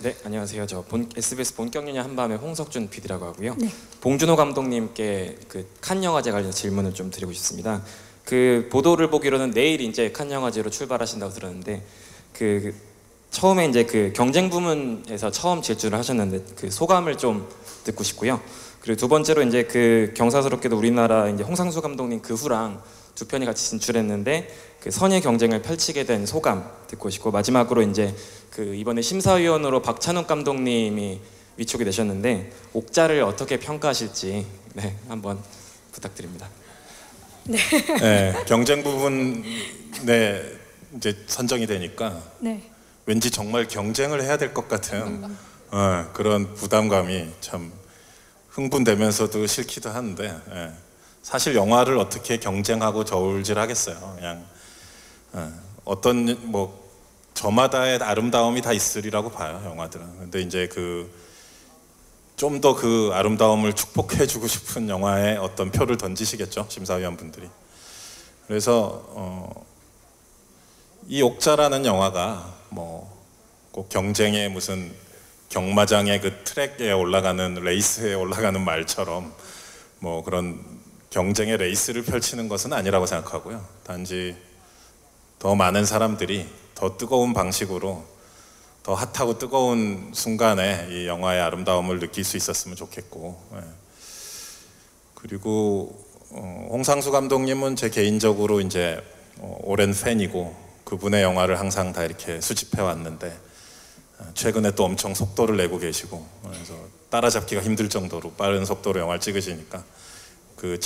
네, 안녕하세요. 저 SBS 본격연예 한밤의 홍석준 PD라고 하고요. 네. 봉준호 감독님께 그 칸 영화제 관련 질문을 좀 드리고 싶습니다. 그 보도를 보기로는 내일 이제 칸 영화제로 출발하신다고 들었는데 그 처음에 이제 그 경쟁 부문에서 처음 질주를 하셨는데 그 소감을 좀 듣고 싶고요. 그리고 두 번째로 이제 그 경사스럽게도 우리나라 이제 홍상수 감독님 그 후랑 두 편이 같이 진출했는데 그 선의 경쟁을 펼치게 된 소감 듣고 싶고 마지막으로 이제 그 이번에 심사위원으로 박찬욱 감독님이 위촉이 되셨는데 옥자를 어떻게 평가하실지 네 한번 부탁드립니다. 네. 네, 경쟁 부분에 이제 선정이 되니까 네. 왠지 정말 경쟁을 해야 될 것 같은 그런 부담감이 참 흥분되면서도 싫기도 한데. 사실 영화를 어떻게 경쟁하고 저울질하겠어요. 그냥 어떤 뭐 저마다의 아름다움이 다 있으리라고 봐요, 영화들은. 근데 이제 좀 더 그 아름다움을 축복해주고 싶은 영화에 어떤 표를 던지시겠죠, 심사위원 분들이. 그래서 이 옥자라는 영화가 뭐 꼭 경쟁의 무슨 경마장의 그 트랙에 올라가는 레이스에 올라가는 말처럼 뭐 그런 경쟁의 레이스를 펼치는 것은 아니라고 생각하고요. 단지 더 많은 사람들이 더 뜨거운 방식으로 더 핫하고 뜨거운 순간에 이 영화의 아름다움을 느낄 수 있었으면 좋겠고, 그리고 홍상수 감독님은 제 개인적으로 이제 오랜 팬이고 그분의 영화를 항상 다 이렇게 수집해 왔는데 최근에 또 엄청 속도를 내고 계시고 그래서 따라잡기가 힘들 정도로 빠른 속도로 영화를 찍으시니까 그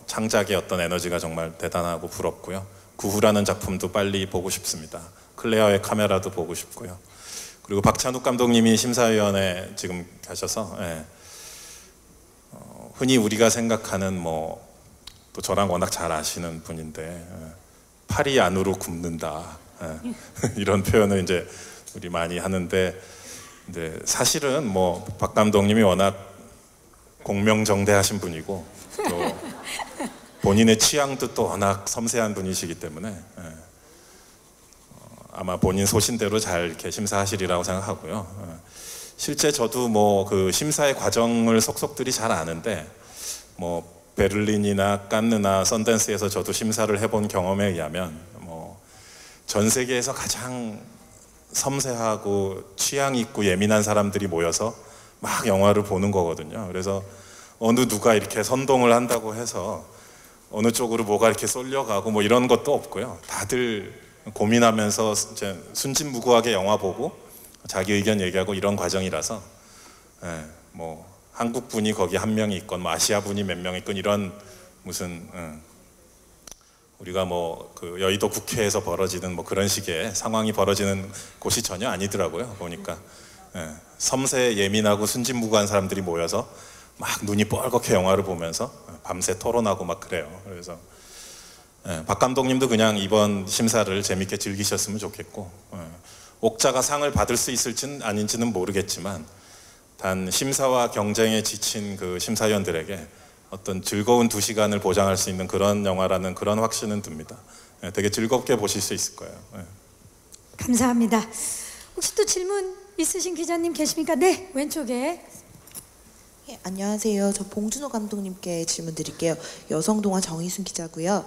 창작의 어떤 에너지가 정말 대단하고 부럽고요. 구후라는 작품도 빨리 보고 싶습니다. 클레어의 카메라도 보고 싶고요. 그리고 박찬욱 감독님이 심사위원회 지금 가셔서 흔히 우리가 생각하는 또 저랑 워낙 잘 아시는 분인데 팔이 안으로 굽는다 이런 표현을 이제 우리 많이 하는데 이제 사실은 박 감독님이 워낙 공명정대하신 분이고 또 본인의 취향도 또 워낙 섬세한 분이시기 때문에 아마 본인 소신대로 잘 이렇게 심사하시리라고 생각하고요. 실제 저도 그 심사의 과정을 속속들이 잘 아는데 베를린이나 칸느나 선댄스에서 저도 심사를 해본 경험에 의하면 전 세계에서 가장 섬세하고 취향 있고 예민한 사람들이 모여서 막 영화를 보는 거거든요. 그래서 어느 누가 이렇게 선동을 한다고 해서 어느 쪽으로 뭐가 이렇게 쏠려가고 이런 것도 없고요. 다들 고민하면서 이제 순진무구하게 영화 보고 자기 의견 얘기하고 이런 과정이라서 한국 분이 거기 한 명이 있건 아시아 분이 몇 명 있건 이런 무슨 우리가 그 여의도 국회에서 벌어지는 그런 식의 상황이 벌어지는 곳이 전혀 아니더라고요. 보니까 섬세 예민하고 순진무구한 사람들이 모여서 막 눈이 뻘겋게 영화를 보면서 밤새 토론하고 막 그래요. 그래서 박 감독님도 그냥 이번 심사를 재밌게 즐기셨으면 좋겠고 옥자가 상을 받을 수 있을지는 아닌지는 모르겠지만 단 심사와 경쟁에 지친 그 심사위원들에게 어떤 즐거운 2시간을 보장할 수 있는 그런 영화라는 그런 확신은 듭니다. 되게 즐겁게 보실 수 있을 거예요. 감사합니다. 혹시 또 질문 있으신 기자님 계십니까? 네, 왼쪽에. 예, 안녕하세요. 저 봉준호 감독님께 질문 드릴게요. 여성동화 정희순 기자고요.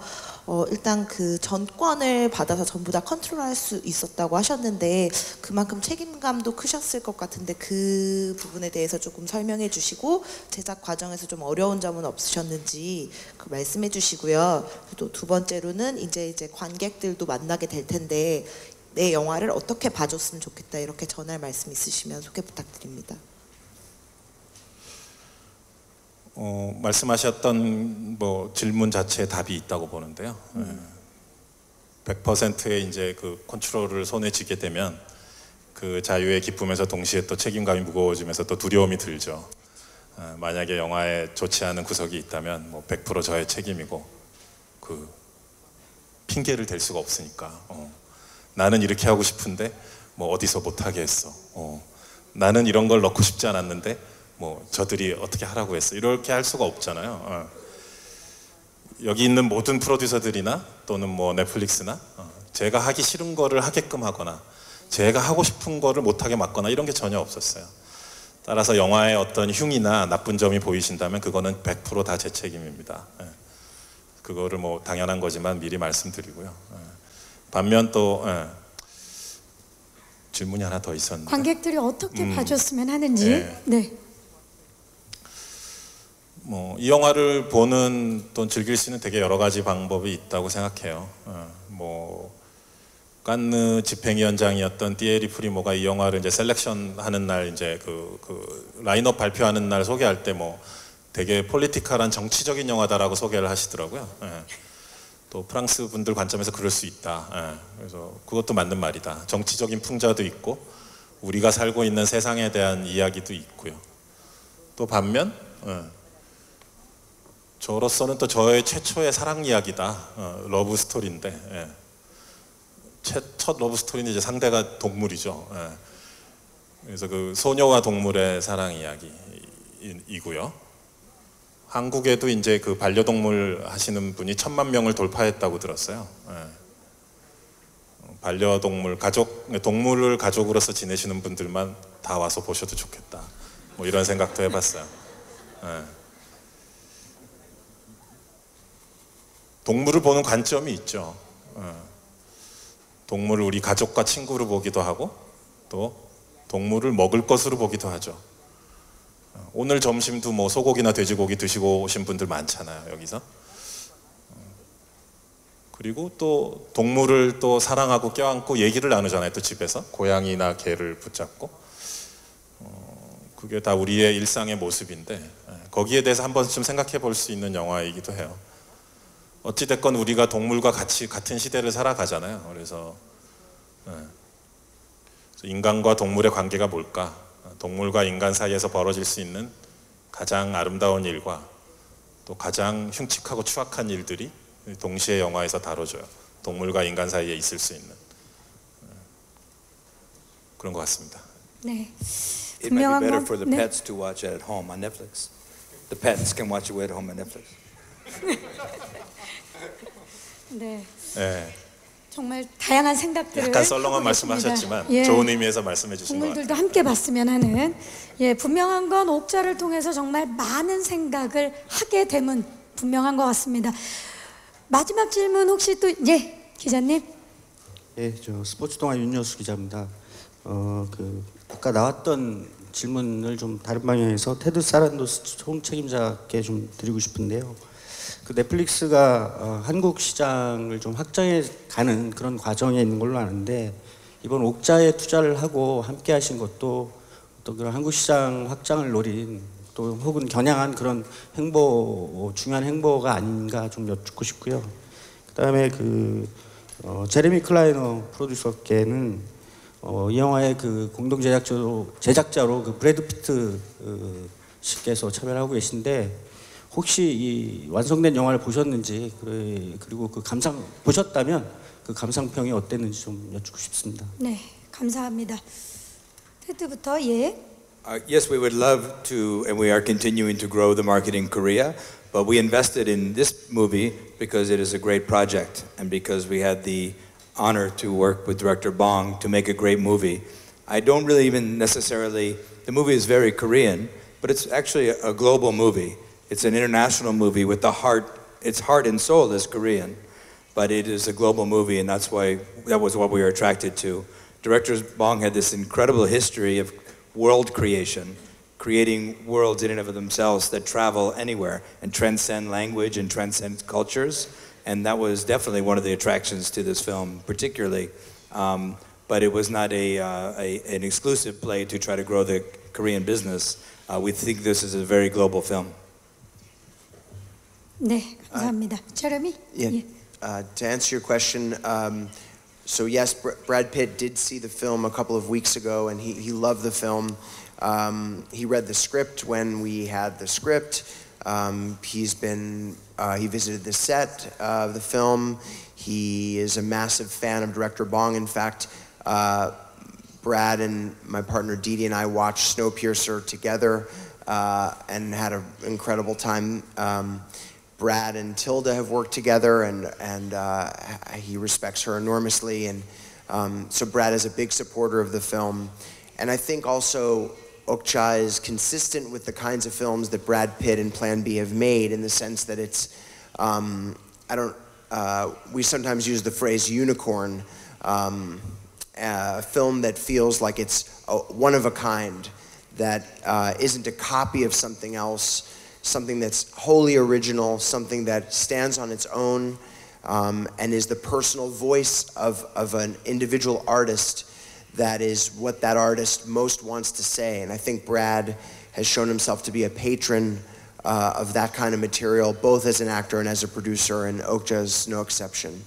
일단 그 전권을 받아서 전부 다 컨트롤할 수 있었다고 하셨는데 그만큼 책임감도 크셨을 것 같은데 그 부분에 대해서 조금 설명해 주시고 제작 과정에서 좀 어려운 점은 없으셨는지 그 말씀해 주시고요. 또 두 번째로는 이제 관객들도 만나게 될 텐데 내 영화를 어떻게 봐줬으면 좋겠다 이렇게 전할 말씀 있으시면 소개 부탁드립니다. 말씀하셨던 질문 자체에 답이 있다고 보는데요. 100%의 이제 그 컨트롤을 손에 쥐게 되면 그 자유의 기쁨에서 동시에 또 책임감이 무거워지면서 또 두려움이 들죠. 만약에 영화에 좋지 않은 구석이 있다면 100% 저의 책임이고 그 핑계를 댈 수가 없으니까 나는 이렇게 하고 싶은데 어디서 못하게 했어. 나는 이런 걸 넣고 싶지 않았는데 저들이 어떻게 하라고 했어. 이렇게 할 수가 없잖아요. 여기 있는 모든 프로듀서들이나 또는 넷플릭스나 제가 하기 싫은 거를 하게끔 하거나 제가 하고 싶은 거를 못하게 막거나 이런 게 전혀 없었어요. 따라서 영화에 어떤 흉이나 나쁜 점이 보이신다면 그거는 100% 다 제 책임입니다. 그거를 당연한 거지만 미리 말씀드리고요. 반면 또 질문이 하나 더 있었는데 관객들이 어떻게 봐줬으면 하는지. 네. 이 영화를 보는 또 즐길 수 있는 되게 여러 가지 방법이 있다고 생각해요. 칸느 집행위원장이었던 띠에리 프리모가 이 영화를 이제 셀렉션 하는 날 이제 그 라인업 발표하는 날 소개할 때 되게 폴리티컬한 정치적인 영화다라고 소개를 하시더라고요. 또 프랑스 분들 관점에서 그럴 수 있다. 그래서 그것도 맞는 말이다. 정치적인 풍자도 있고 우리가 살고 있는 세상에 대한 이야기도 있고요. 또 반면 저로서는 또 저의 최초의 사랑 이야기다. 러브 스토리인데 첫 러브 스토리는 이제 상대가 동물이죠. 그래서 그 소녀와 동물의 사랑 이야기이고요. 한국에도 이제 그 반려동물 하시는 분이 1000만 명을 돌파했다고 들었어요. 반려동물 동물을 가족으로서 지내시는 분들만 다 와서 보셔도 좋겠다. 뭐 이런 생각도 해봤어요. 예. 동물을 보는 관점이 있죠. 예. 동물을 우리 가족과 친구로 보기도 하고 또 동물을 먹을 것으로 보기도 하죠. 오늘 점심도 뭐 소고기나 돼지고기 드시고 오신 분들 많잖아요, 여기서. 그리고 또 동물을 또 사랑하고 껴안고 얘기를 나누잖아요, 또 집에서. 고양이나 개를 붙잡고. 그게 다 우리의 일상의 모습인데 거기에 대해서 한 번쯤 생각해 볼 수 있는 영화이기도 해요. 어찌됐건 우리가 동물과 같이 같은 시대를 살아가잖아요. 그래서 인간과 동물의 관계가 뭘까? 동물과 인간 사이에서 벌어질 수 있는 가장 아름다운 일과 또 가장 흉측하고 추악한 일들이 동시에 영화에서 다뤄져요. 동물과 인간 사이에 있을 수 있는 그런 것 같습니다. 네. It might be 분명한 better 건 for the 네. pets to watch it at home on Netflix. The pets can watch it at home on Netflix. 네. 네. 정말 다양한 생각들을 약간 썰렁한 하고 말씀하셨지만 계십니다. 예. 좋은 의미에서 말씀해 주신 것 같아요. 동물들도 함께 봤으면 하는 분명한 건 옥자를 통해서 정말 많은 생각을 하게 됨은 분명한 것 같습니다. 마지막 질문 혹시 또 기자님? 예, 저 스포츠 동아 윤여수 기자입니다. 아까 나왔던 질문을 좀 다른 방향에서 테드 사란도스 총책임자께 좀 드리고 싶은데요. 그 넷플릭스가 한국 시장을 좀 확장해 가는 그런 과정에 있는 걸로 아는데 이번 옥자에 투자를 하고 함께 하신 것도 또 그런 한국 시장 확장을 노린 또 혹은 겨냥한 그런 중요한 행보가 아닌가 좀 여쭙고 싶고요. 그다음에 제레미 클라이너 프로듀서께는 이 영화의 공동 제작자로 브래드 피트 씨께서 참여를 하고 계신데 혹시 이 완성된 영화를 보셨는지 그리고 보셨다면 그 감상평이 어땠는지 좀 여쭙고 싶습니다. 네, 감사합니다. 테드부터 Yes, we would love to, and we are continuing to grow the market in Korea. But we invested in this movie because it is a great project and because we had the honor to work with director Bong to make a great movie. I don't really even necessarily, the movie is very Korean, but it's actually a global movie. It's an international movie with its heart and soul is Korean, but it is a global movie, and that was what we were attracted to. Director Bong had this incredible history of world creating worlds in and of themselves that travel anywhere and transcend language and transcend cultures. And that was definitely one of the attractions to this film, particularly. But it was not an exclusive play to try to grow the Korean business. We think this is a very global film. 네, 감사합니다. 제레미? To answer your question, so yes, Brad Pitt did see the film a couple of weeks ago, and he loved the film. He read the script when we had the script. He visited the set of the film. He is a massive fan of director Bong. In fact, Brad and my partner Didi and I watched Snowpiercer together and had an incredible time. Brad and Tilda have worked together, and he respects her enormously. And so Brad is a big supporter of the film. And I think also Okja is consistent with the kinds of films that Brad Pitt and Plan B have made, in the sense that it's, we sometimes use the phrase unicorn, a film that feels like it's one of a kind, that isn't a copy of something else, something that's wholly original, something that stands on its own, and is the personal voice of an individual artist. That is what that artist most wants to say. And I think Brad has shown himself to be a patron of that kind of material, both as an actor and as a producer, and Okja is no exception.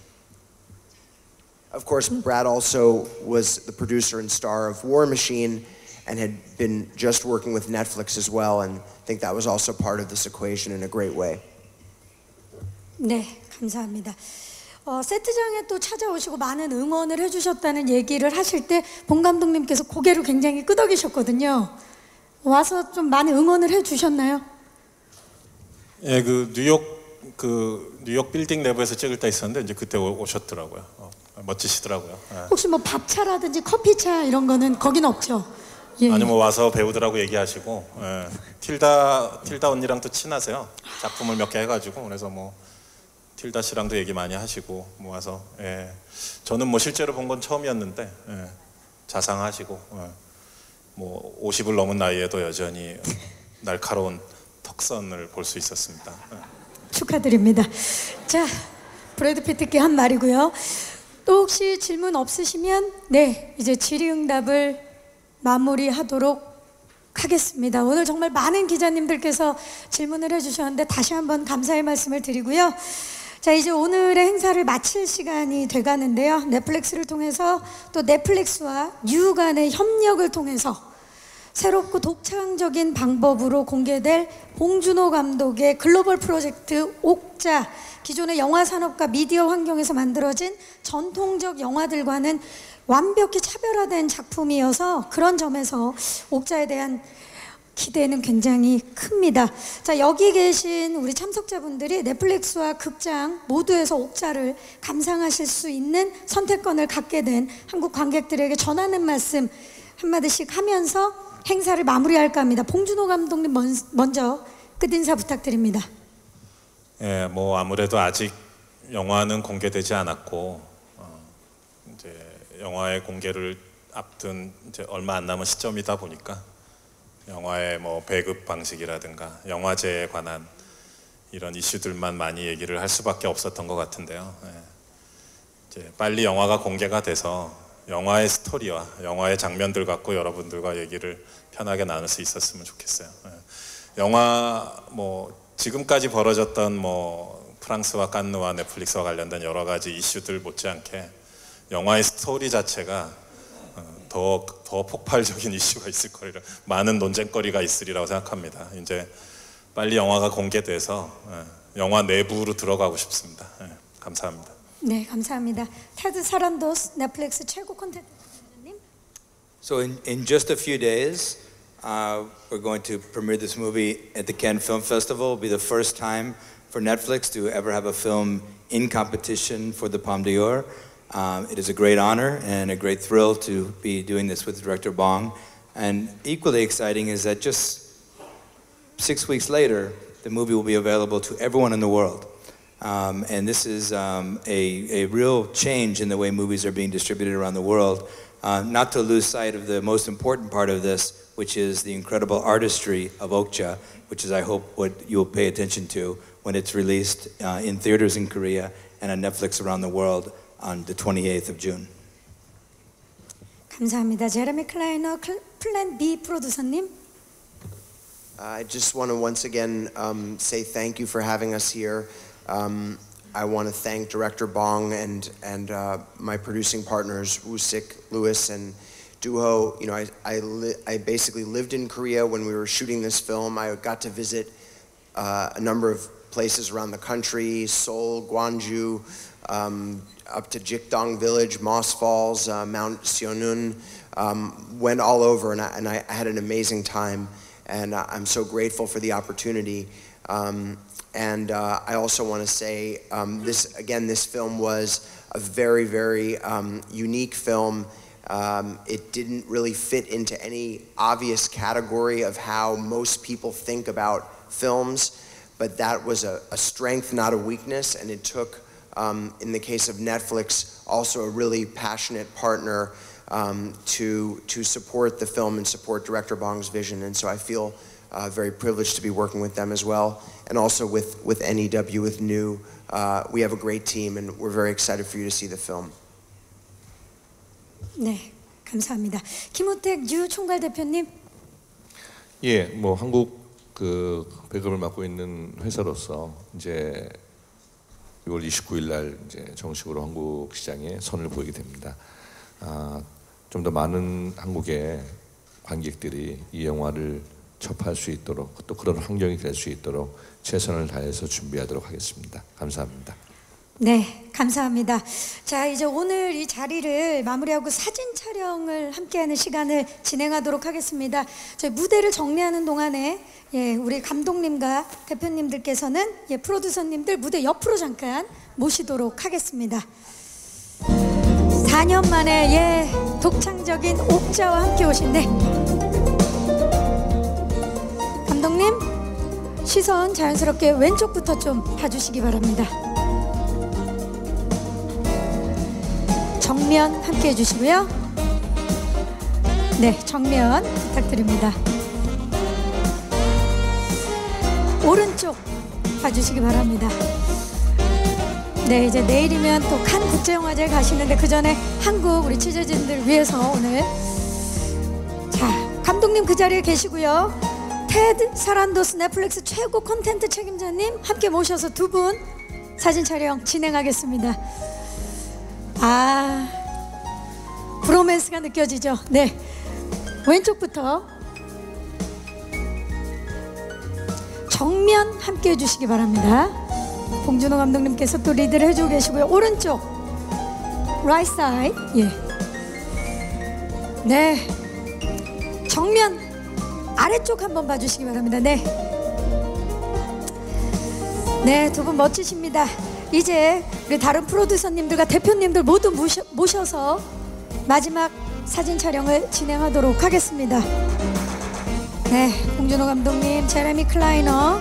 Of course, Brad also was the producer and star of War Machine and had been just working with Netflix as well, and I think that was also part of this equation in a great way. 네, 감사합니다. 세트장에 또 찾아오시고 많은 응원을 해주셨다는 얘기를 하실 때 봉 감독님께서 고개를 굉장히 끄덕이셨거든요. 와서 좀 많이 응원을 해주셨나요? 예, 뉴욕 빌딩 내부에서 찍을 때 있었는데 이제 그때 오셨더라고요. 멋지시더라고요. 예. 혹시 뭐 밥차라든지 커피차 이런 거는 거긴 없죠? 예. 아니 뭐 와서 배우들하고 얘기하시고 예. 틸다 언니랑 또 친하세요. 작품을 몇 개 해가지고 그래서 뭐 틸다 씨랑도 얘기 많이 하시고 뭐 와서 예. 저는 뭐 실제로 본 건 처음이었는데 예. 자상하시고 예. 뭐 50을 넘은 나이에도 여전히 날카로운 턱선을 볼 수 있었습니다. 예. 축하드립니다. 자, 브래드 피트께 한 말이고요. 또 혹시 질문 없으시면 네, 이제 질의응답을 마무리하도록 하겠습니다. 오늘 정말 많은 기자님들께서 질문을 해주셨는데 다시 한번 감사의 말씀을 드리고요. 자, 이제 오늘의 행사를 마칠 시간이 돼가는데요. 넷플릭스를 통해서 또 넷플릭스와 뉴 간의 협력을 통해서 새롭고 독창적인 방법으로 공개될 봉준호 감독의 글로벌 프로젝트 옥자, 기존의 영화 산업과 미디어 환경에서 만들어진 전통적 영화들과는 완벽히 차별화된 작품이어서 그런 점에서 옥자에 대한 기대는 굉장히 큽니다. 자, 여기 계신 우리 참석자분들이 넷플릭스와 극장 모두에서 옥자를 감상하실 수 있는 선택권을 갖게 된 한국 관객들에게 전하는 말씀 한마디씩 하면서 행사를 마무리할까 합니다. 봉준호 감독님 먼저 끝인사 부탁드립니다. 예, 뭐 아무래도 아직 영화는 공개되지 않았고 이제 영화의 공개를 앞둔 이제 얼마 안 남은 시점이다 보니까 영화의 뭐 배급 방식이라든가 영화제에 관한 이런 이슈들만 많이 얘기를 할 수밖에 없었던 것 같은데요. 예. 이제 빨리 영화가 공개가 돼서 영화의 스토리와 영화의 장면들 갖고 여러분들과 얘기를 편하게 나눌 수 있었으면 좋겠어요. 예. 영화 뭐 지금까지 벌어졌던 뭐 프랑스와 칸느와 넷플릭스와 관련된 여러 가지 이슈들 못지않게 영화의 스토리 자체가 더 폭발적인 이슈가 있을 거리라, 많은 논쟁거리가 있으리라고 생각합니다. 이제 빨리 영화가 공개돼서 영화 내부로 들어가고 싶습니다. 감사합니다. 네, 감사합니다. 테드 사란도스 넷플릭스 최고 콘텐츠 기자님. So in just a few days, we're going to premiere this movie at the Cannes Film Festival. It'll be the first time for Netflix to ever have a film in competition for the Palme d'Or. It is a great honor and a great thrill to be doing this with director Bong. And equally exciting is that just 6 weeks later, the movie will be available to everyone in the world. And this is a real change in the way movies are being distributed around the world. Not to lose sight of the most important part of this, which is the incredible artistry of Okja, which is, I hope, what you'll pay attention to when it's released in theaters in Korea and on Netflix around the world on the 28th of June. 감사합니다. 제레미 클라이너 플랜 B 프로듀서님. I just want to once again say thank you for having us here. I want to thank Director Bong and my producing partners, Woo-sik, Lewis, and Doo-ho. You know, I basically lived in Korea when we were shooting this film. I got to visit a number of places around the country, Seoul, Gwangju, up to Jikdong Village, Moss Falls, Mount Seonun, went all over, and I had an amazing time, and I'm so grateful for the opportunity. And I also want to say, this film was a very, very unique film. It didn't really fit into any obvious category of how most people think about films, but that was a strength, not a weakness, and it took, in the case of Netflix, also a really passionate partner to support the film and support Director Bong's vision, and so I feel very privileged to be working with them as well, and also with NEW, with New. We have a great team, and we're very excited for you to see the film. 네, 감사합니다. 김우택 뉴 총괄 대표님. 예, 뭐 한국 그 배급을 맡고 있는 회사로서 이제 6월 29일 날 이제 정식으로 한국 시장에 선을 보이게 됩니다. 좀 더 많은 한국의 관객들이 이 영화를 접할 수 있도록 또 그런 환경이 될 수 있도록 최선을 다해서 준비하도록 하겠습니다. 감사합니다. 네, 감사합니다. 자, 이제 오늘 이 자리를 마무리하고 사진 촬영을 함께하는 시간을 진행하도록 하겠습니다. 저희 무대를 정리하는 동안에 우리 감독님과 대표님들께서는 프로듀서님들 무대 옆으로 잠깐 모시도록 하겠습니다. 4년 만에 독창적인 옥자와 함께 오신네. 감독님, 시선 자연스럽게 왼쪽부터 좀 봐주시기 바랍니다. 정면 함께 해주시고요. 네, 정면 부탁드립니다. 오른쪽 봐주시기 바랍니다. 네, 이제 내일이면 또 칸 국제영화제 가시는데 그 전에 한국 우리 취재진들 위해서 오늘 자, 감독님 그 자리에 계시고요. 테드 사란도스 넷플릭스 최고 콘텐츠 책임자님 함께 모셔서 두 분 사진 촬영 진행하겠습니다. 아, 브로맨스가 느껴지죠? 네, 왼쪽부터 정면 함께 해주시기 바랍니다. 봉준호 감독님께서 또 리드를 해주고 계시고요. 오른쪽 right side. 예. 네, 정면 아래쪽 한번 봐주시기 바랍니다. 네, 네, 두 분 멋지십니다. 이제 우리 다른 프로듀서님들과 대표님들 모두 모셔서 마지막 사진 촬영을 진행하도록 하겠습니다. 네, 봉준호 감독님, 제레미 클라이너,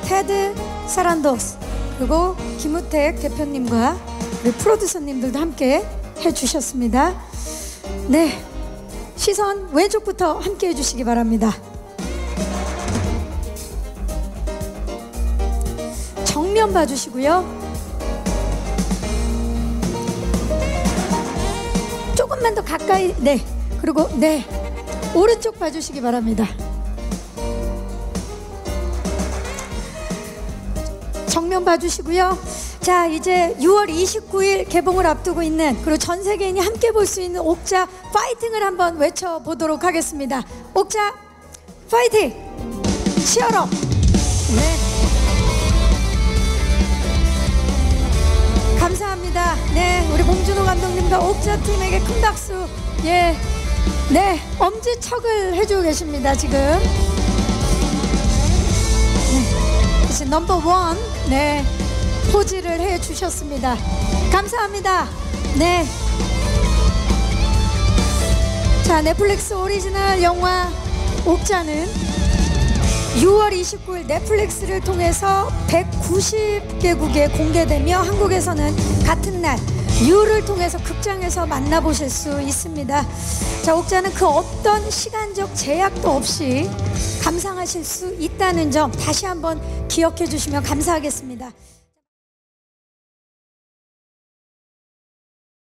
테드 사란도스, 그리고 김우택 대표님과 우리 프로듀서님들도 함께 해주셨습니다. 네, 시선 왼쪽부터 함께 해주시기 바랍니다. 정면 봐주시고요. 조금만 더 가까이. 네, 그리고 네, 오른쪽 봐주시기 바랍니다. 정면 봐주시고요. 자, 이제 6월 29일 개봉을 앞두고 있는, 그리고 전 세계인이 함께 볼 수 있는 옥자 파이팅을 한번 외쳐보도록 하겠습니다. 옥자 파이팅! 치얼업! 네, 감사합니다. 네, 우리 봉준호 감독님과 옥자 팀에게 큰 박수. 예, 네, 엄지척을 해주고 계십니다 지금. 네, 넘버 원. 네, 포즈를 해주셨습니다. 감사합니다. 네, 자, 넷플릭스 오리지널 영화 옥자는 6월 29일 넷플릭스를 통해서 190개국에 공개되며 한국에서는 같은 날 유를 통해서 극장에서 만나보실 수 있습니다. 자, 옥자는 그 어떤 시간적 제약도 없이 감상하실 수 있다는 점 다시 한번 기억해 주시면 감사하겠습니다.